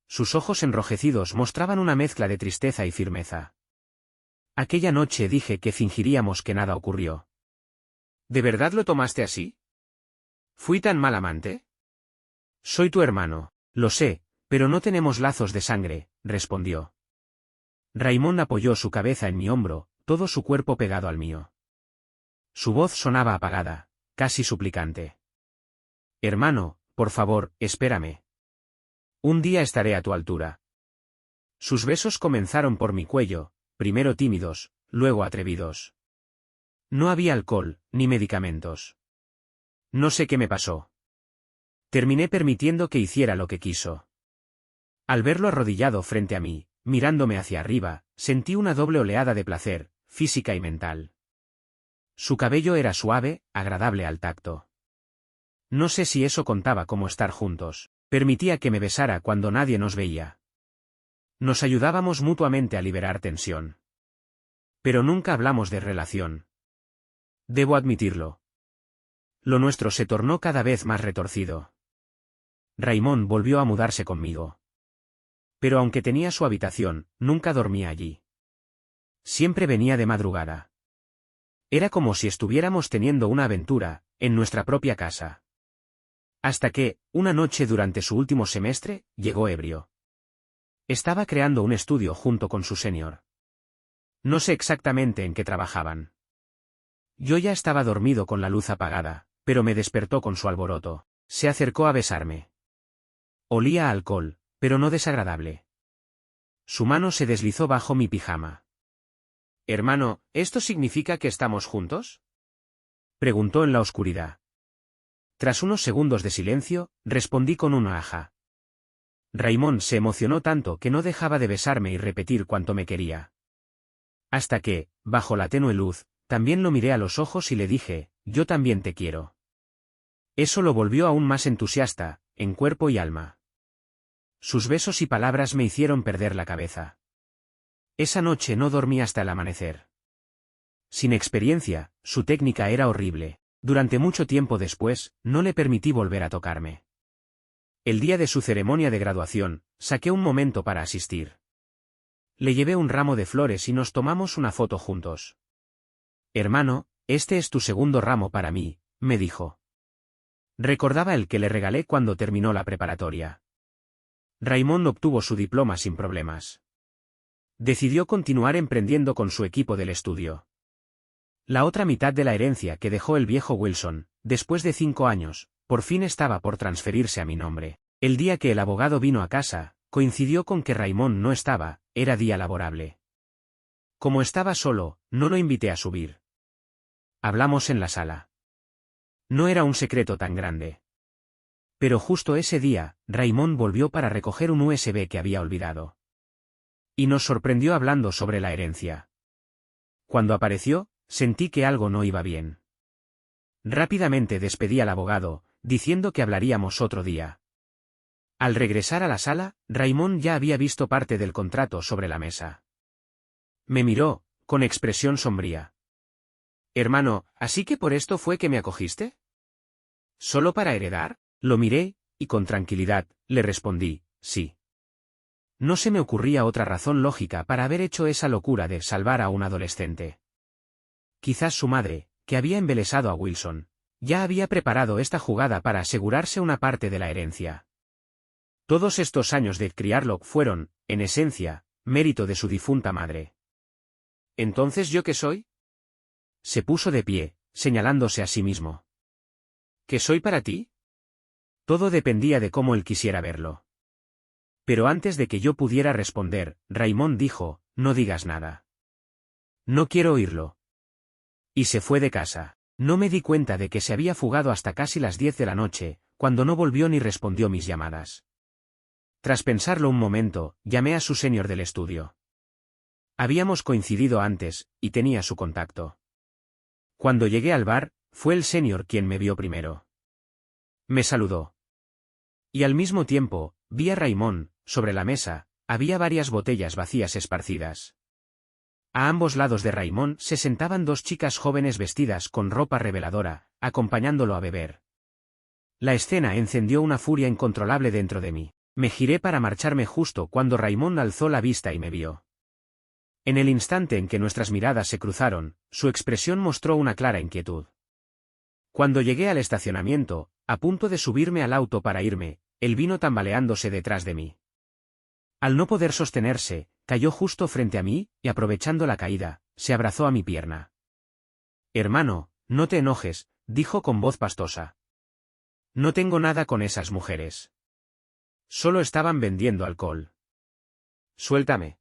Sus ojos enrojecidos mostraban una mezcla de tristeza y firmeza. Aquella noche dije que fingiríamos que nada ocurrió. ¿De verdad lo tomaste así? ¿Fui tan mal amante? Soy tu hermano, lo sé, pero no tenemos lazos de sangre, respondió. Raymond apoyó su cabeza en mi hombro, todo su cuerpo pegado al mío. Su voz sonaba apagada, casi suplicante. Hermano, por favor, espérame. Un día estaré a tu altura. Sus besos comenzaron por mi cuello, primero tímidos, luego atrevidos. No había alcohol, ni medicamentos. No sé qué me pasó. Terminé permitiendo que hiciera lo que quiso. Al verlo arrodillado frente a mí, mirándome hacia arriba, sentí una doble oleada de placer, física y mental. Su cabello era suave, agradable al tacto. No sé si eso contaba como estar juntos. Permitía que me besara cuando nadie nos veía. Nos ayudábamos mutuamente a liberar tensión. Pero nunca hablamos de relación. Debo admitirlo. Lo nuestro se tornó cada vez más retorcido. Raymond volvió a mudarse conmigo. Pero aunque tenía su habitación, nunca dormía allí. Siempre venía de madrugada. Era como si estuviéramos teniendo una aventura, en nuestra propia casa. Hasta que, una noche durante su último semestre, llegó ebrio. Estaba creando un estudio junto con su senior. No sé exactamente en qué trabajaban. Yo ya estaba dormido con la luz apagada, pero me despertó con su alboroto. Se acercó a besarme. Olía a alcohol, pero no desagradable. Su mano se deslizó bajo mi pijama. Hermano, ¿esto significa que estamos juntos? Preguntó en la oscuridad. Tras unos segundos de silencio, respondí con una aja. Raymond se emocionó tanto que no dejaba de besarme y repetir cuánto me quería. Hasta que, bajo la tenue luz, también lo miré a los ojos y le dije, yo también te quiero. Eso lo volvió aún más entusiasta, en cuerpo y alma. Sus besos y palabras me hicieron perder la cabeza. Esa noche no dormí hasta el amanecer. Sin experiencia, su técnica era horrible. Durante mucho tiempo después, no le permití volver a tocarme. El día de su ceremonia de graduación, saqué un momento para asistir. Le llevé un ramo de flores y nos tomamos una foto juntos. Hermano, este es tu segundo ramo para mí, me dijo. Recordaba el que le regalé cuando terminó la preparatoria. Raymond obtuvo su diploma sin problemas. Decidió continuar emprendiendo con su equipo del estudio. La otra mitad de la herencia que dejó el viejo Wilson, después de 5 años, por fin estaba por transferirse a mi nombre. El día que el abogado vino a casa, coincidió con que Raymond no estaba, era día laborable. Como estaba solo, no lo invité a subir. Hablamos en la sala. No era un secreto tan grande. Pero justo ese día, Raymond volvió para recoger un USB que había olvidado. Y nos sorprendió hablando sobre la herencia. Cuando apareció, sentí que algo no iba bien. Rápidamente despedí al abogado, diciendo que hablaríamos otro día. Al regresar a la sala, Raymond ya había visto parte del contrato sobre la mesa. Me miró, con expresión sombría. «Hermano, ¿así que por esto fue que me acogiste? ¿Solo para heredar?» Lo miré, y con tranquilidad, le respondí, sí. No se me ocurría otra razón lógica para haber hecho esa locura de salvar a un adolescente. Quizás su madre, que había embelesado a Wilson, ya había preparado esta jugada para asegurarse una parte de la herencia. Todos estos años de criarlo fueron, en esencia, mérito de su difunta madre. ¿Entonces yo qué soy? Se puso de pie, señalándose a sí mismo. ¿Qué soy para ti? Todo dependía de cómo él quisiera verlo. Pero antes de que yo pudiera responder, Raymond dijo, no digas nada. No quiero oírlo. Y se fue de casa. No me di cuenta de que se había fugado hasta casi las 10 de la noche, cuando no volvió ni respondió mis llamadas. Tras pensarlo un momento, llamé a su senior del estudio. Habíamos coincidido antes, y tenía su contacto. Cuando llegué al bar, fue el senior quien me vio primero. Me saludó. Y al mismo tiempo, vi a Raymond. Sobre la mesa, había varias botellas vacías esparcidas. A ambos lados de Raymond se sentaban dos chicas jóvenes vestidas con ropa reveladora, acompañándolo a beber. La escena encendió una furia incontrolable dentro de mí. Me giré para marcharme justo cuando Raymond alzó la vista y me vio. En el instante en que nuestras miradas se cruzaron, su expresión mostró una clara inquietud. Cuando llegué al estacionamiento, a punto de subirme al auto para irme, él vino tambaleándose detrás de mí. Al no poder sostenerse, cayó justo frente a mí, y aprovechando la caída, se abrazó a mi pierna. «Hermano, no te enojes», dijo con voz pastosa. «No tengo nada con esas mujeres. Solo estaban vendiendo alcohol. Suéltame.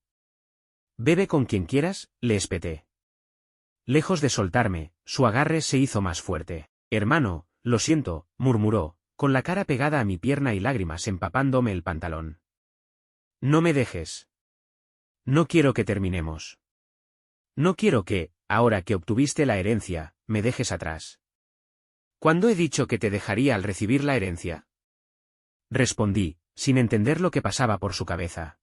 Bebe con quien quieras», le espeté. Lejos de soltarme, su agarre se hizo más fuerte. «Hermano, lo siento», murmuró, con la cara pegada a mi pierna y lágrimas empapándome el pantalón. «No me dejes. No quiero que terminemos. No quiero que, ahora que obtuviste la herencia, me dejes atrás». «¿Cuándo he dicho que te dejaría al recibir la herencia?», respondí, sin entender lo que pasaba por su cabeza.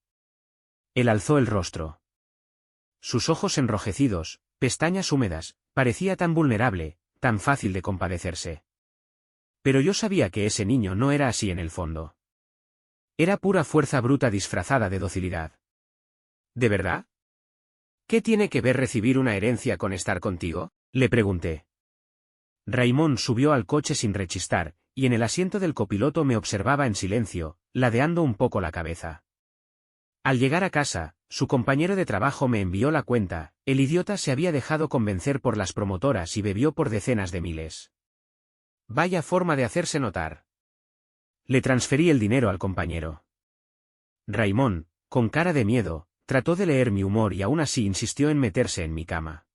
Él alzó el rostro. Sus ojos enrojecidos, pestañas húmedas, parecía tan vulnerable, tan fácil de compadecerse. Pero yo sabía que ese niño no era así en el fondo. Era pura fuerza bruta disfrazada de docilidad. ¿De verdad? ¿Qué tiene que ver recibir una herencia con estar contigo?, le pregunté. Raymond subió al coche sin rechistar, y en el asiento del copiloto me observaba en silencio, ladeando un poco la cabeza. Al llegar a casa, su compañero de trabajo me envió la cuenta. El idiota se había dejado convencer por las promotoras y bebió por decenas de miles. Vaya forma de hacerse notar. Le transferí el dinero al compañero. Raymond, con cara de miedo, trató de leer mi humor y aún así insistió en meterse en mi cama.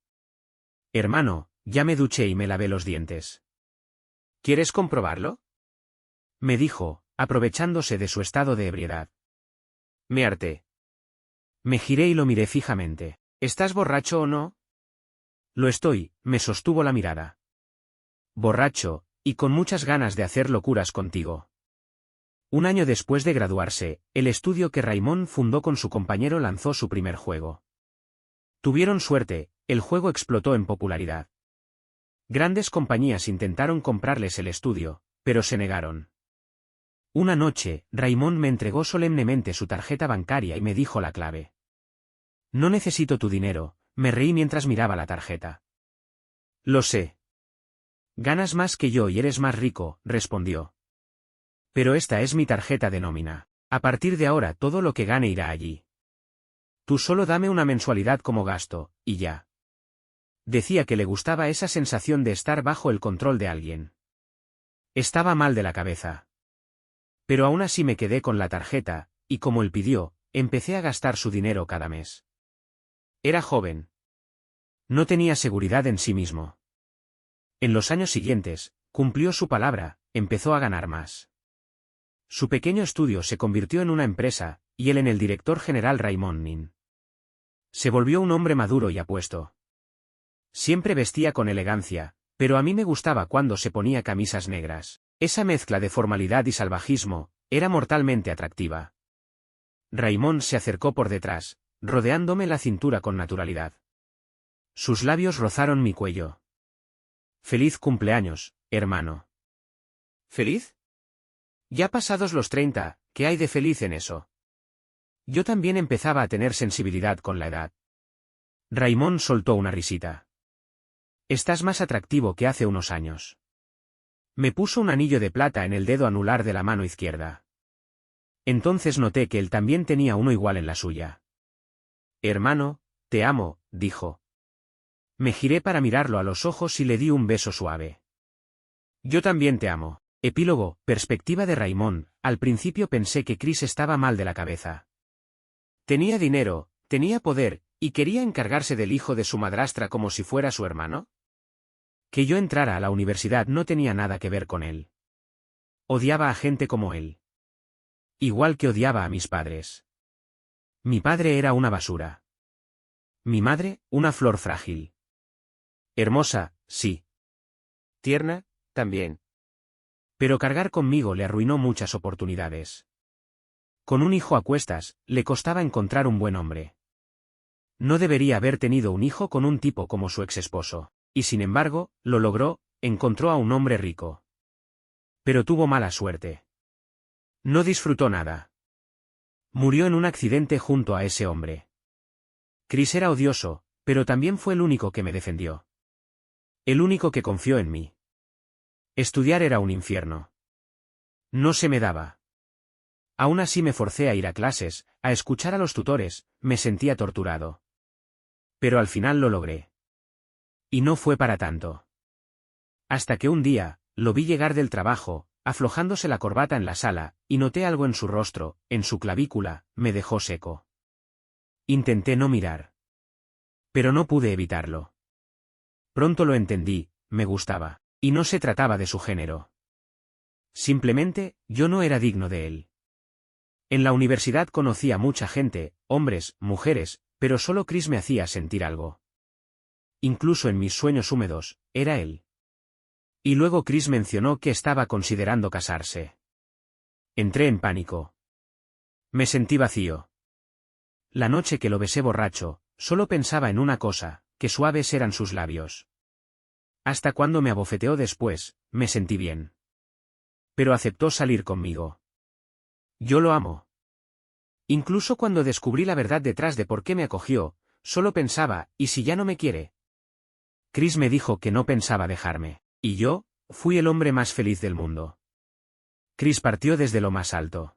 «Hermano, ya me duché y me lavé los dientes. ¿Quieres comprobarlo?», me dijo, aprovechándose de su estado de ebriedad. Me harté. Me giré y lo miré fijamente. «¿Estás borracho o no?». «Lo estoy», me sostuvo la mirada. «Borracho, y con muchas ganas de hacer locuras contigo». Un año después de graduarse, el estudio que Raymond fundó con su compañero lanzó su primer juego. Tuvieron suerte, el juego explotó en popularidad. Grandes compañías intentaron comprarles el estudio, pero se negaron. Una noche, Raymond me entregó solemnemente su tarjeta bancaria y me dijo la clave. «No necesito tu dinero», me reí mientras miraba la tarjeta. «Lo sé. Ganas más que yo y eres más rico», respondió. «Pero esta es mi tarjeta de nómina. A partir de ahora todo lo que gane irá allí. Tú solo dame una mensualidad como gasto, y ya». Decía que le gustaba esa sensación de estar bajo el control de alguien. Estaba mal de la cabeza. Pero aún así me quedé con la tarjeta, y como él pidió, empecé a gastar su dinero cada mes. Era joven. No tenía seguridad en sí mismo. En los años siguientes, cumplió su palabra, empezó a ganar más. Su pequeño estudio se convirtió en una empresa, y él en el director general Raymond Nin. Se volvió un hombre maduro y apuesto. Siempre vestía con elegancia, Pero a mí me gustaba cuando se ponía camisas negras. Esa mezcla de formalidad y salvajismo era mortalmente atractiva. Raymond se acercó por detrás, rodeándome la cintura con naturalidad. Sus labios rozaron mi cuello. «Feliz cumpleaños, hermano». ¿Feliz? Ya pasados los 30, ¿qué hay de feliz en eso? Yo también empezaba a tener sensibilidad con la edad. Raymond soltó una risita. «Estás más atractivo que hace unos años». Me puso un anillo de plata en el dedo anular de la mano izquierda. Entonces noté que él también tenía uno igual en la suya. «Hermano, te amo», dijo. Me giré para mirarlo a los ojos y le di un beso suave. «Yo también te amo». Epílogo, perspectiva de Raymond. Al principio pensé que Chris estaba mal de la cabeza. Tenía dinero, tenía poder, y quería encargarse del hijo de su madrastra como si fuera su hermano. Que yo entrara a la universidad no tenía nada que ver con él. Odiaba a gente como él. Igual que odiaba a mis padres. Mi padre era una basura. Mi madre, una flor frágil. Hermosa, sí. Tierna, también. Pero cargar conmigo le arruinó muchas oportunidades. Con un hijo a cuestas, le costaba encontrar un buen hombre. No debería haber tenido un hijo con un tipo como su exesposo. Y sin embargo, lo logró, encontró a un hombre rico. Pero tuvo mala suerte. No disfrutó nada. Murió en un accidente junto a ese hombre. Chris era odioso, pero también fue el único que me defendió. El único que confió en mí. Estudiar era un infierno. No se me daba. Aún así me forcé a ir a clases, a escuchar a los tutores, me sentía torturado. Pero al final lo logré. Y no fue para tanto. Hasta que un día, lo vi llegar del trabajo, aflojándose la corbata en la sala, y noté algo en su rostro, en su clavícula, me dejó seco. Intenté no mirar. Pero no pude evitarlo. Pronto lo entendí, me gustaba. Y no se trataba de su género. Simplemente, yo no era digno de él. En la universidad conocí a mucha gente, hombres, mujeres, pero solo Chris me hacía sentir algo. Incluso en mis sueños húmedos, era él. Y luego Chris mencionó que estaba considerando casarse. Entré en pánico. Me sentí vacío. La noche que lo besé borracho, solo pensaba en una cosa, que suaves eran sus labios. Hasta cuando me abofeteó después, me sentí bien. Pero aceptó salir conmigo. Yo lo amo. Incluso cuando descubrí la verdad detrás de por qué me acogió, solo pensaba, ¿y si ya no me quiere? Chris me dijo que no pensaba dejarme, y yo, fui el hombre más feliz del mundo. Chris partió desde lo más alto.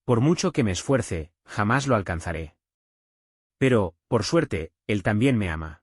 Por mucho que me esfuerce, jamás lo alcanzaré. Pero, por suerte, él también me ama.